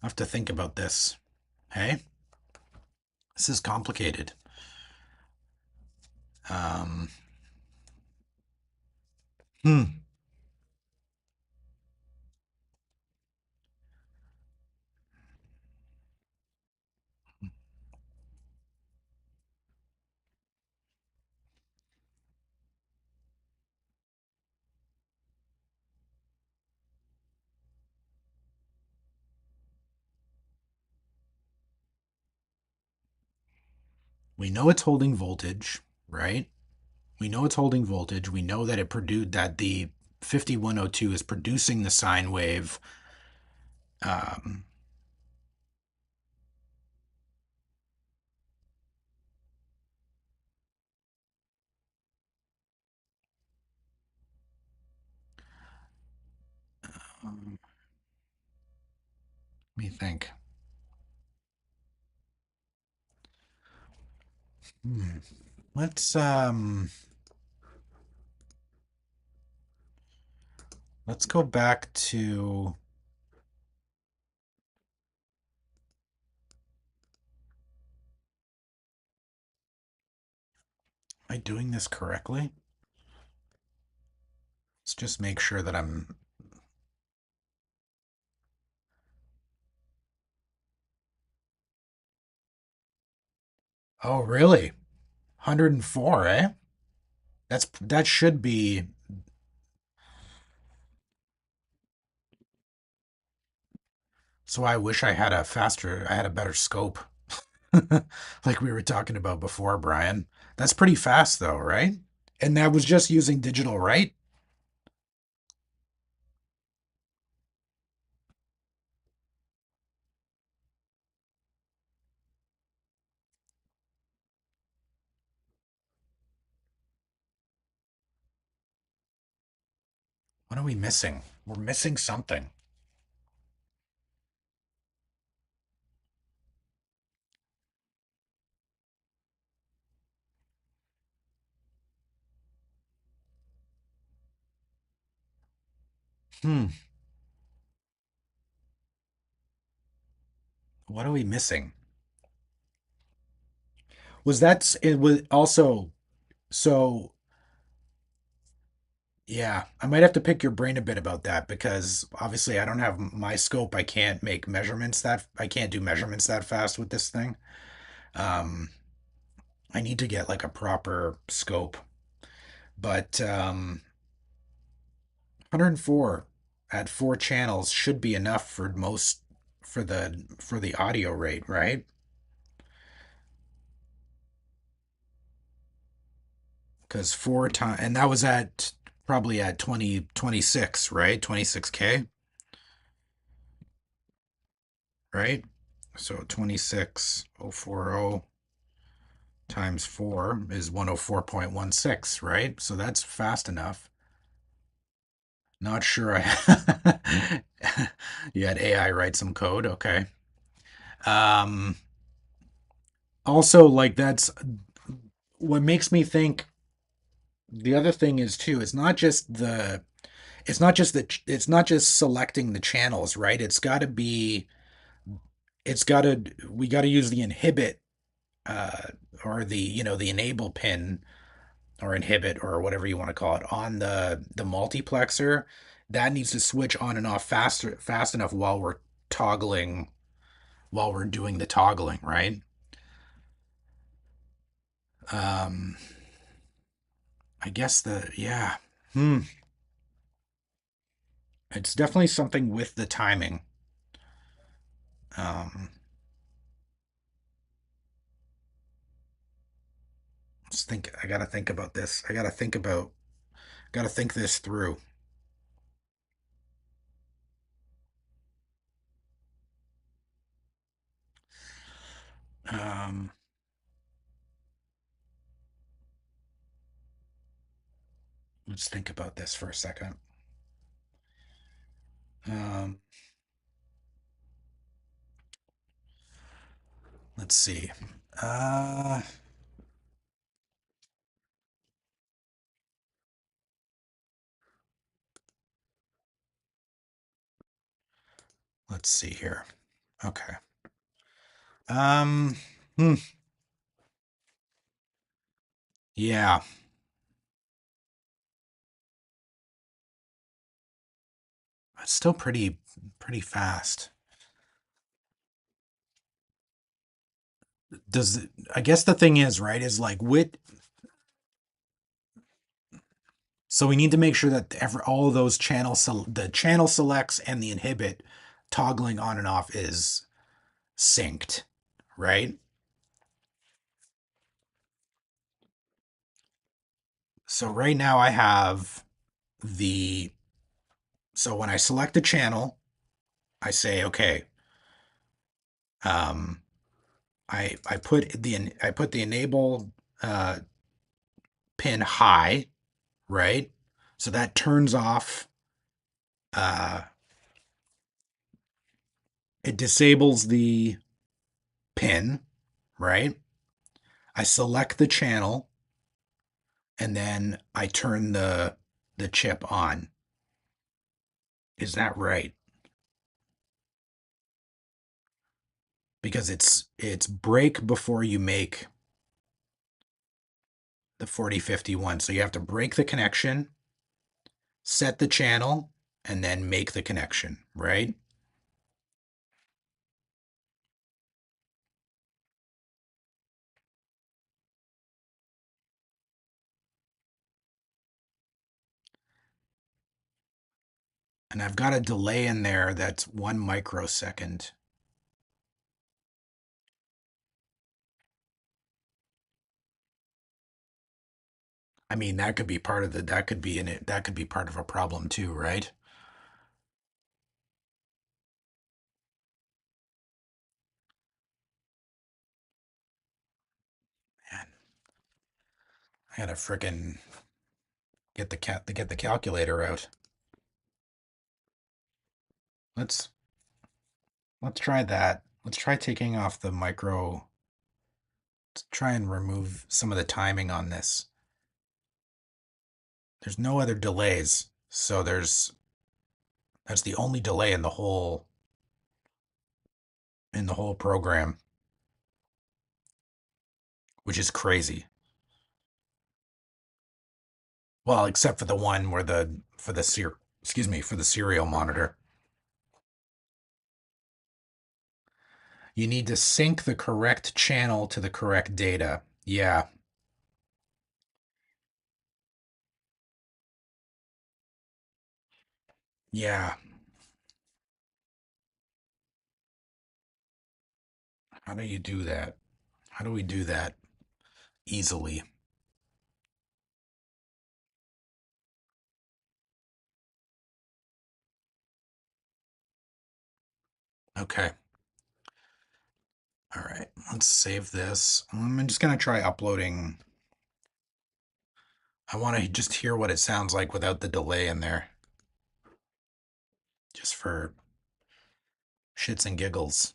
I have to think about this. Hey, this is complicated. Um, hmm. We know it's holding voltage, right? We know it's holding voltage. We know that it produced that the 5102 is producing the sine wave. Um, Let me think. Hmm. Let's let's go back to. Am I doing this correctly? Let's just make sure that I'm. Oh, really? 104, eh? That should be. So I wish I had a better scope. Like we were talking about before, Brian. That's pretty fast though, right? And that was just using digital, right? What are we missing? We're missing something. Hmm. What are we missing? It was also, so yeah, I might have to pick your brain a bit about that because obviously I don't have my scope. I can't do measurements that fast with this thing. Um, I need to get like a proper scope. But 104 at 4 channels should be enough for most for the audio rate, right? Because four times, and that was at probably at 2026, right? 26K, right? So 26040 times 4 is 104.16, right? So that's fast enough. Not sure I you had AI write some code, okay. Um Also, like, that's what makes me think. The other thing is too, it's not just selecting the channels, right? We got to use the inhibit, uh or the enable pin, or inhibit, or whatever you want to call it, on the multiplexer. That needs to switch on and off fast enough while we're doing the toggling, right? um I guess the yeah. Hmm. It's definitely something with the timing. um let's think. I gotta think about this. Gotta think this through. um let's think about this for a second. um let's see. uh let's see here. Okay. um hmm, yeah. It's still pretty fast. Does I guess the thing is, right, is like, with so we need to make sure that all of those the channel selects and the inhibit toggling on and off is synced, right? So right now I have the so when I select the channel, I say okay. um I put the enable uh pin high, right? So that turns off, uh it disables the pin, right? I select the channel, and then I turn the chip on. Is that right? Because it's break before you make the 4051. So you have to break the connection, set the channel, and then make the connection, right? And I've got a delay in there that's 1 microsecond. I mean, that could be part of a problem too, right? Man, I gotta frickin' get the calculator out. Let's let's try that. Let's try taking off the micro. Let's try and remove some of the timing on this. There's no other delays, so that's the only delay in the whole program, which is crazy. Well, except for the one where the for the ser excuse me, for the serial monitor. You need to sync the correct channel to the correct data. Yeah. Yeah. How do you do that? How do we do that easily? Okay. All right. Let's save this. I'm just gonna try uploading. I want to just hear what it sounds like without the delay in there, just for shits and giggles.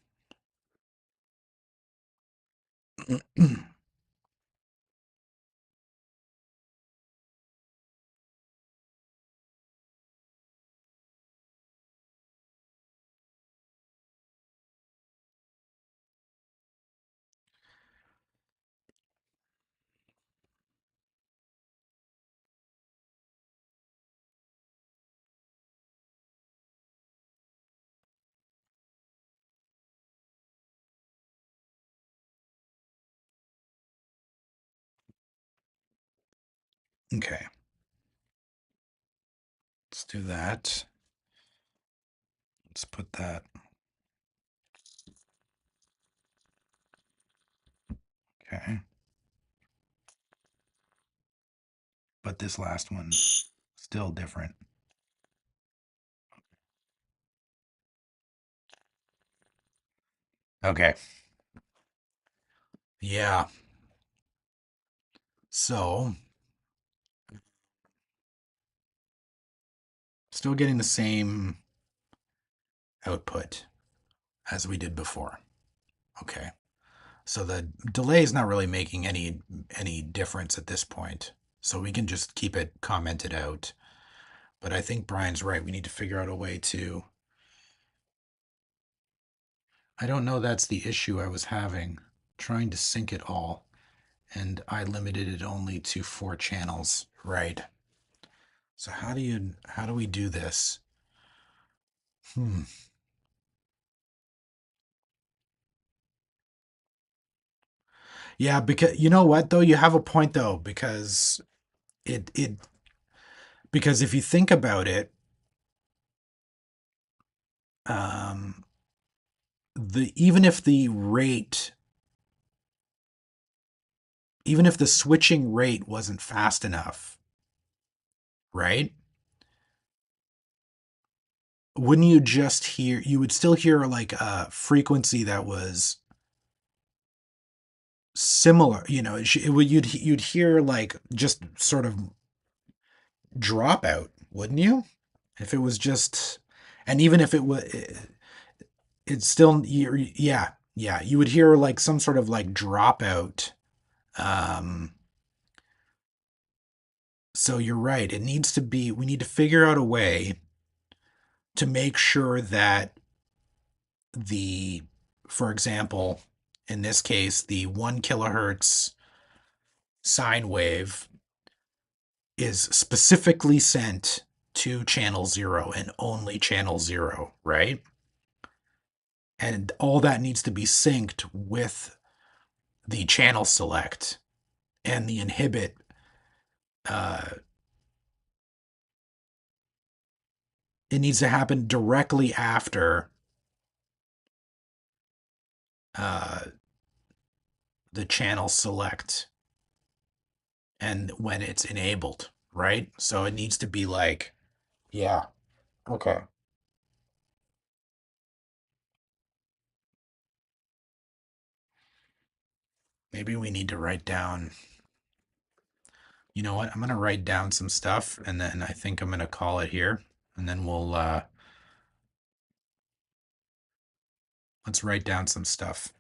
Okay. Let's do that. Let's put that. Okay. But this last one, still different. Okay. Yeah. So, still getting the same output as we did before. Okay. So the delay is not really making any difference at this point. So we can just keep it commented out. But I think Brian's right. We need to figure out a way to. I don't know that's the issue I was having, trying to sync it all, and I limited it only to 4 channels. Right. So how do we do this? Hmm. Yeah, because you know what though, you have a point though, it because if you think about it, um, the even if the switching rate wasn't fast enough, right? Wouldn't you just hear? You would still hear like a frequency that was similar. You know, it would you'd hear like just sort of drop out, wouldn't you? If it was just, and even if it was, it's still yeah, yeah. You would hear like some sort of like dropout. Um, so you're right. It needs to be. We need to figure out a way to make sure that the, for example, in this case, the 1 kilohertz sine wave is specifically sent to channel zero and only channel zero, right? And all that needs to be synced with the channel select and the inhibit. Uh, it needs to happen directly after uh, the channel select and when it's enabled, right? So it needs to be like, yeah, okay. Maybe we need to write down, you know what? I'm going to write down some stuff and then I think I'm going to call it here. And then let's write down some stuff.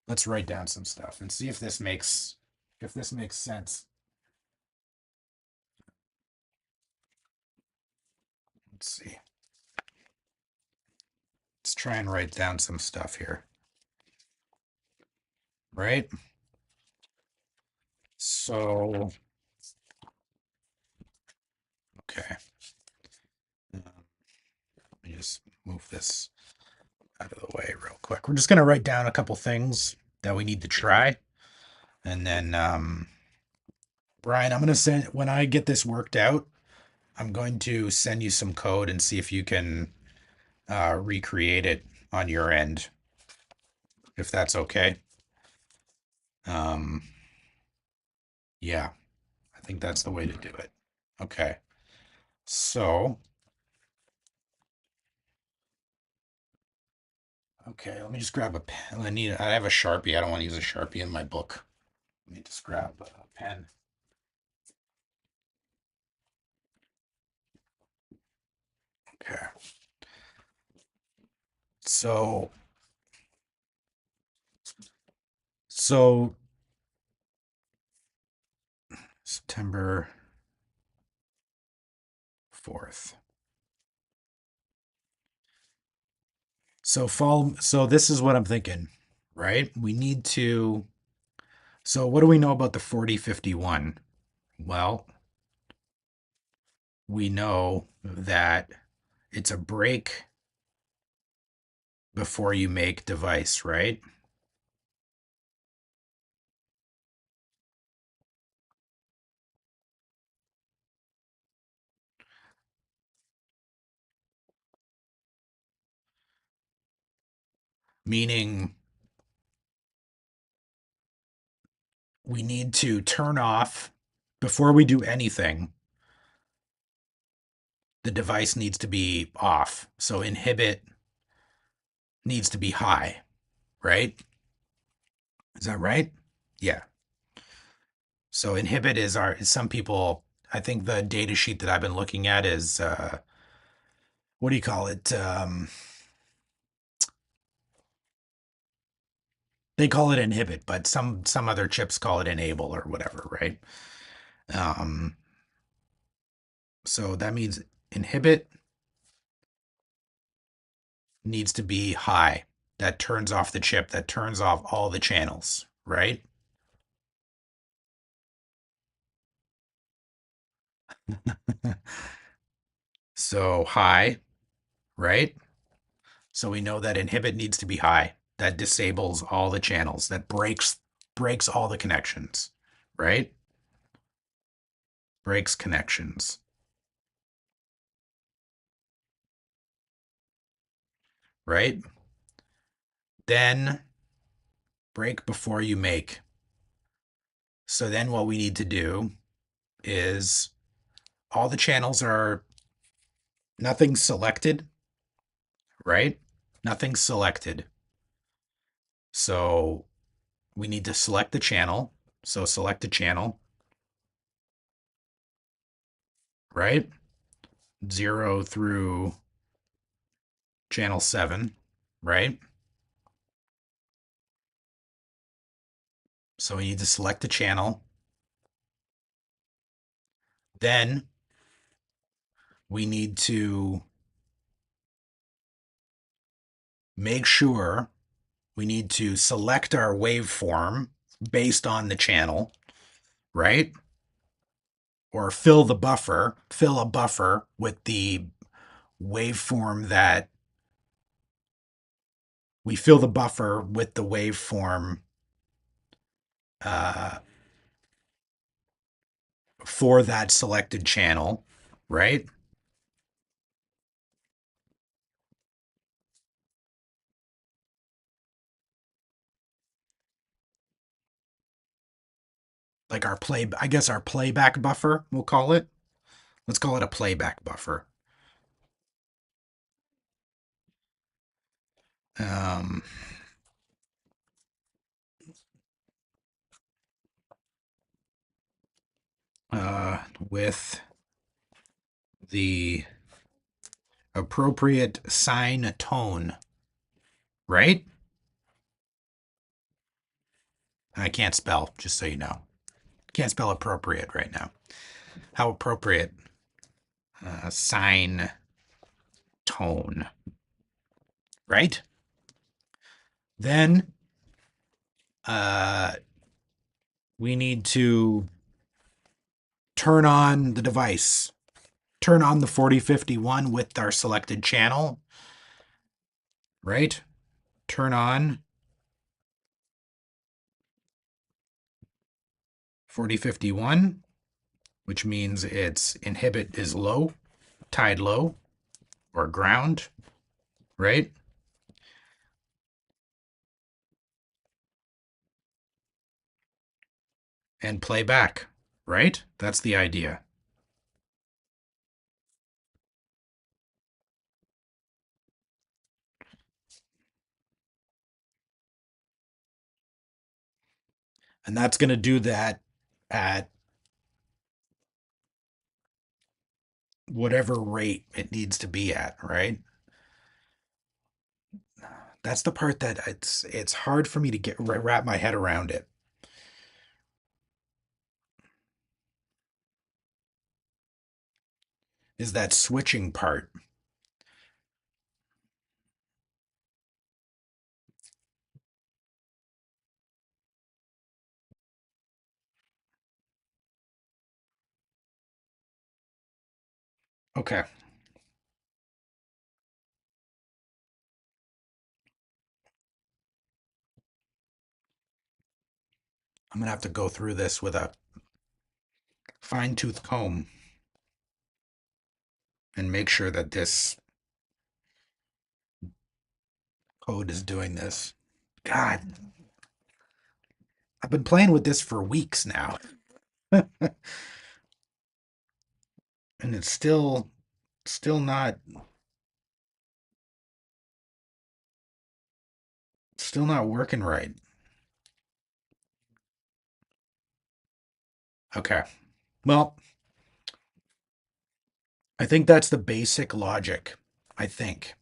Let's write down some stuff and see if this makes sense. Let's see. Let's try and write down some stuff here. Right? So, okay. Let me just move this out of the way real quick. We're just going to write down a couple things that we need to try. And then, Brian, I'm going to send, when I get this worked out, I'm going to send you some code and see if you can recreate it on your end, if that's okay. Um, yeah, I think that's the way to do it. Okay. So, Okay, let me just grab a pen. I have a Sharpie. I don't want to use a Sharpie in my book. Let me just grab a pen. Okay. So, so September 4th. So this is what I'm thinking, right? So what do we know about the 4051? Well, we know that it's a break before you make device, right? Meaning we need to turn off before we do anything, the device needs to be off. So inhibit needs to be high, right? Is that right? Yeah. So inhibit is some people, I think the data sheet that I've been looking at is what do you call it? They call it inhibit, but some other chips call it enable or whatever, right? Um, so that means inhibit needs to be high. That turns off the chip, that turns off all the channels, right? So high, right? So we know that inhibit needs to be high. That disables all the channels. That breaks all the connections, right? Breaks connections, right? Then break before you make. So then what we need to do is all the channels are nothing selected, right? Nothing selected. So we need to select the channel. So select a channel, right? 0 through channel 7, right? So we need to select the channel. Then we need to make sure we need to select our waveform based on the channel, right? Or fill a buffer with the waveform that we fill the buffer with the waveform uh, for that selected channel, right? Like I guess our playback buffer, we'll call it. Let's call it a playback buffer. Um, with the appropriate sine tone, right? I can't spell, just so you know. Can't spell appropriate right now. How appropriate? Sine tone, right? Then uh, we need to turn on the device. Turn on the 4051 with our selected channel, right? Turn on 4051, which means its inhibit is low, tied low, or ground, right? And play back, right? That's the idea. And that's going to do that at whatever rate it needs to be at, right? That's the part that it's hard for me to get wrap my head around it. Is that switching part. Okay, I'm gonna have to go through this with a fine-tooth comb and make sure that this code is doing this. God, I've been playing with this for weeks now, and it's still not still not working right. Okay. Well, I think that's the basic logic. I think.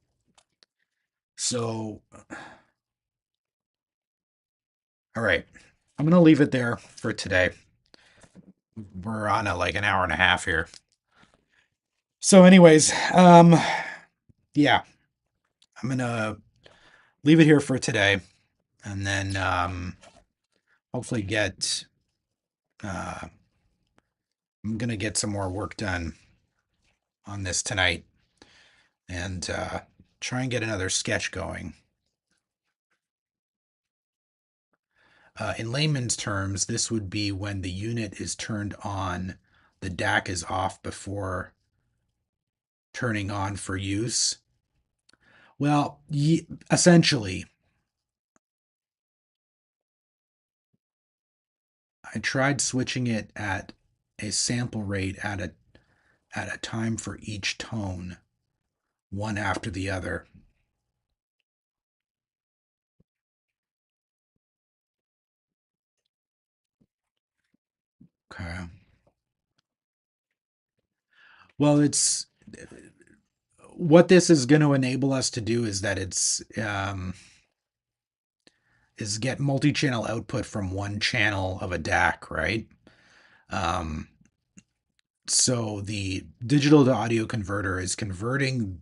So, all right. I'm gonna leave it there for today. We're on a like an hour and a half here. So, anyways, yeah, I'm gonna leave it here for today, and then hopefully get. Uh, I'm gonna get some more work done on this tonight, and try and get another sketch going. In layman's terms, this would be when the unit is turned on, the DAC is off before turning on for use. Well, essentially, I tried switching it at a sample rate at a time for each tone, one after the other. Okay. Well, it's what this is going to enable us to do is that is get multi-channel output from one channel of a DAC, right? Um, so the digital to audio converter is converting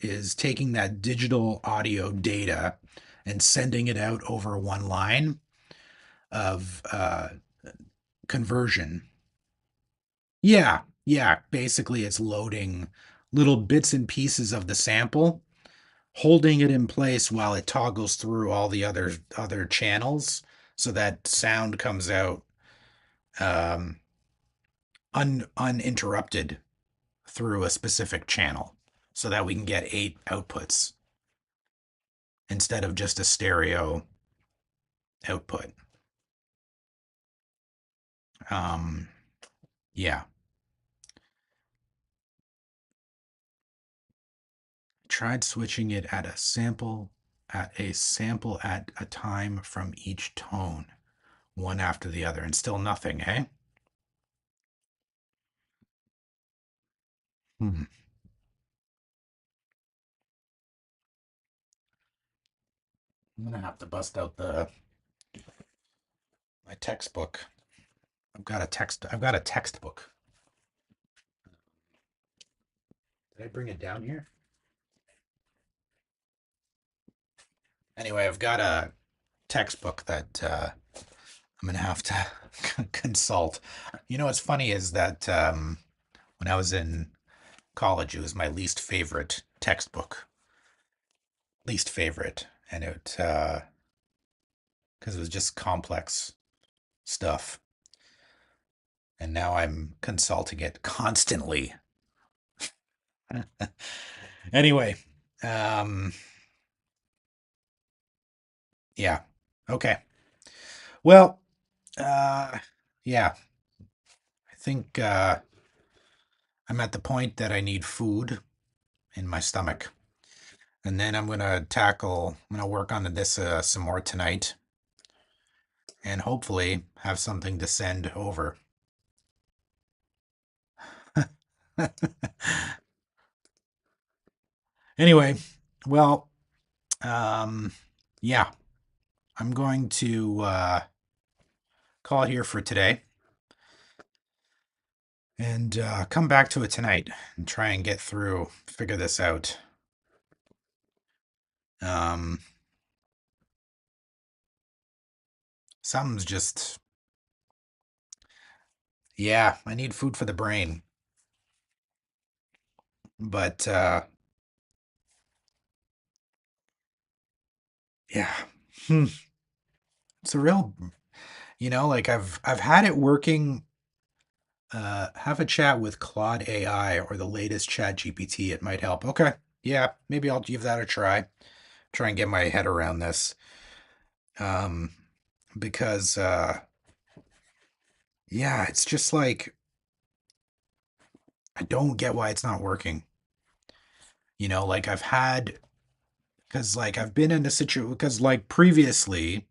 is taking that digital audio data and sending it out over one line of conversion. Yeah, yeah, basically it's loading little bits and pieces of the sample, holding it in place while it toggles through all the other channels so that sound comes out um, uninterrupted through a specific channel so that we can get 8 outputs instead of just a stereo output. Um, yeah, tried switching it at a time from each tone, one after the other, and still nothing, eh? Hmm. I'm gonna have to bust out the my textbook. I've got a textbook. Did I bring it down here? Anyway, I've got a textbook that I'm gonna have to consult. You know what's funny is that when I was in college, it was my least favorite textbook. Least favorite, and it because it was just complex stuff. And now I'm consulting it constantly. Anyway, um, yeah, okay. Well, yeah, I think I'm at the point that I need food in my stomach. And then I'm gonna work on this some more tonight. and hopefully have something to send over. Anyway, well, um, yeah, I'm going to call it here for today and come back to it tonight and try and get through, figure this out. Um, something's just, yeah, I need food for the brain, but yeah, hmm, it's a real, like I've had it working. Have a chat with Claude AI or the latest Chat GPT. It might help. Okay, yeah, maybe I'll give that a try. Try and get my head around this. Um, because yeah, it's just like I don't get why it's not working. Like I've had because like I've been in a situation because like previously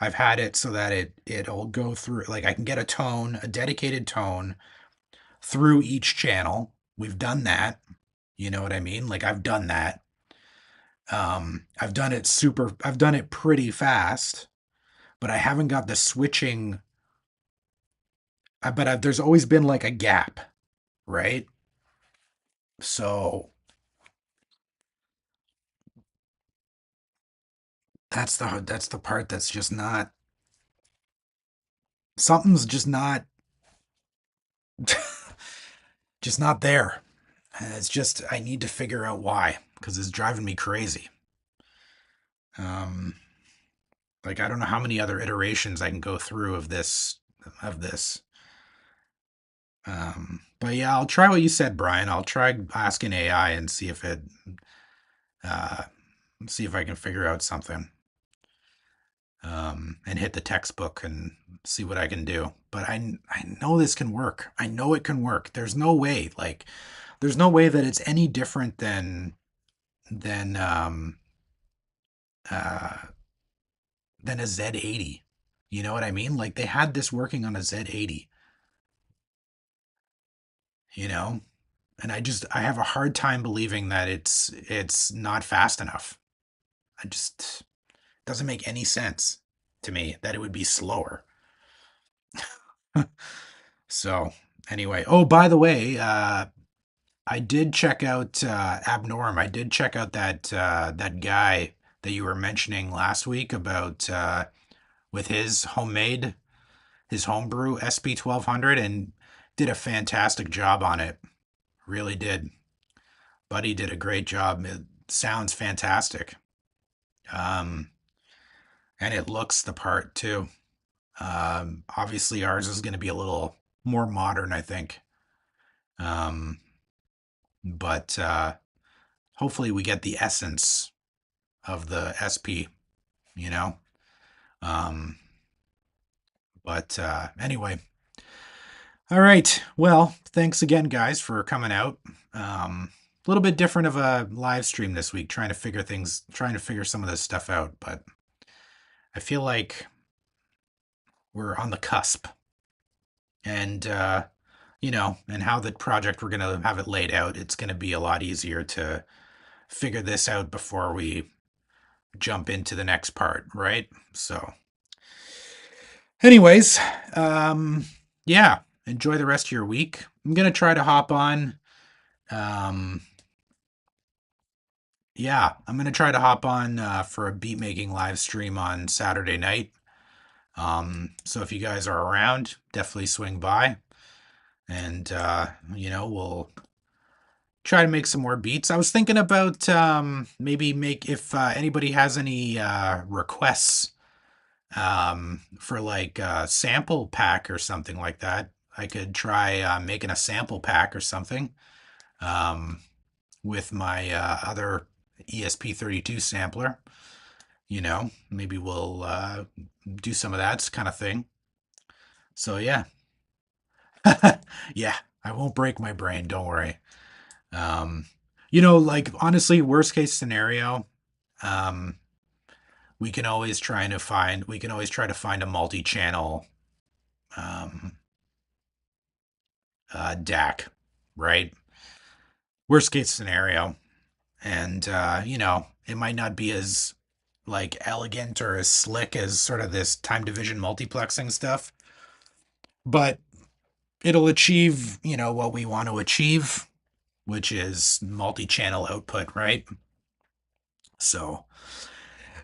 I've had it so that it'll go through like I can get a tone, a dedicated tone through each channel. We've done that. You know what I mean? Like I've done that. I've done it pretty fast, but I haven't got the switching. There's always been like a gap, right? So that's the part that's just not something's just not there. And it's just I need to figure out why because it's driving me crazy. Um, like I don't know how many other iterations I can go through of this. But yeah, I'll try what you said, Brian. I'll try asking AI and uh, see if I can figure out something. And hit the textbook and see what I can do. But I know this can work. I know it can work. There's no way that it's any different than uh than a Z80. You know what I mean? Like they had this working on a Z80, you know? And I have a hard time believing that it's not fast enough. I just doesn't make any sense to me that it would be slower. So, anyway, oh by the way, I did check out Abnorm. I did check out that guy that you were mentioning last week about with his homebrew SP 1200 and did a fantastic job on it. Really did. Buddy did a great job. It sounds fantastic. Um, and it looks the part too. Obviously ours is going to be a little more modern, I think. Um, but hopefully we get the essence of the SP, you know? Um, but anyway, all right. Well, thanks again, guys, for coming out. A little bit different of a live stream this week, trying to figure some of this stuff out. But I feel like we're on the cusp, and and how the project we're gonna have it laid out, it's gonna be a lot easier to figure this out before we jump into the next part, right? So, anyways, um, yeah, enjoy the rest of your week. I'm gonna try to hop on. Um, yeah, I'm gonna try to hop on for a beat making live stream on Saturday night. So if you guys are around, definitely swing by, and we'll try to make some more beats. I was thinking about maybe make if anybody has any requests for like a sample pack or something like that. I could try making a sample pack or something um, with my other ESP32 sampler. Maybe we'll do some of that kind of thing. So yeah, yeah, I won't break my brain. Don't worry. Like honestly, worst case scenario, um, we can always try to find a multi-channel um, DAC, right? Worst case scenario, and it might not be as like elegant or as slick as sort of this time division multiplexing stuff, but it'll achieve what we want to achieve, which is multi-channel output, right? So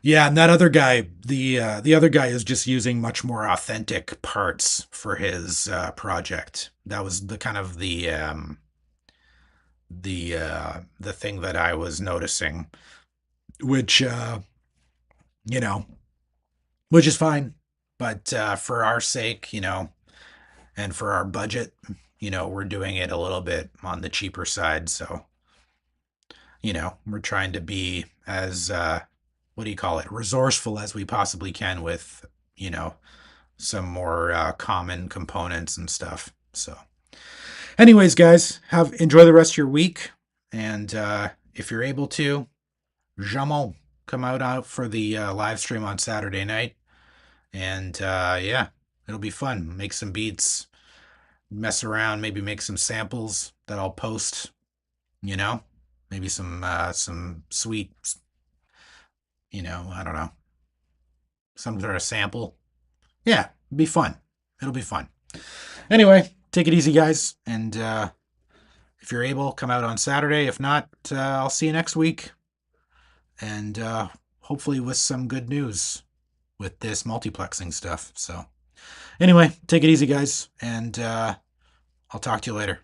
yeah, and that other guy, the other guy is just using much more authentic parts for his project. That was the kind of the thing that I was noticing, which you know, which is fine. But for our sake, and for our budget, we're doing it a little bit on the cheaper side. So, we're trying to be as what do you call it, resourceful as we possibly can with, you know, some more common components and stuff. So, anyways, guys, have enjoy the rest of your week, and if you're able to, jamais come out for the live stream on Saturday night, and yeah, it'll be fun. Make some beats, mess around, maybe make some samples that I'll post. You know, maybe some sweet, I don't know, some sort of sample. Yeah, it'll be fun. It'll be fun. Anyway, take it easy, guys, and if you're able, come out on Saturday. If not, I'll see you next week, and hopefully with some good news with this multiplexing stuff. So, anyway, take it easy, guys, and I'll talk to you later.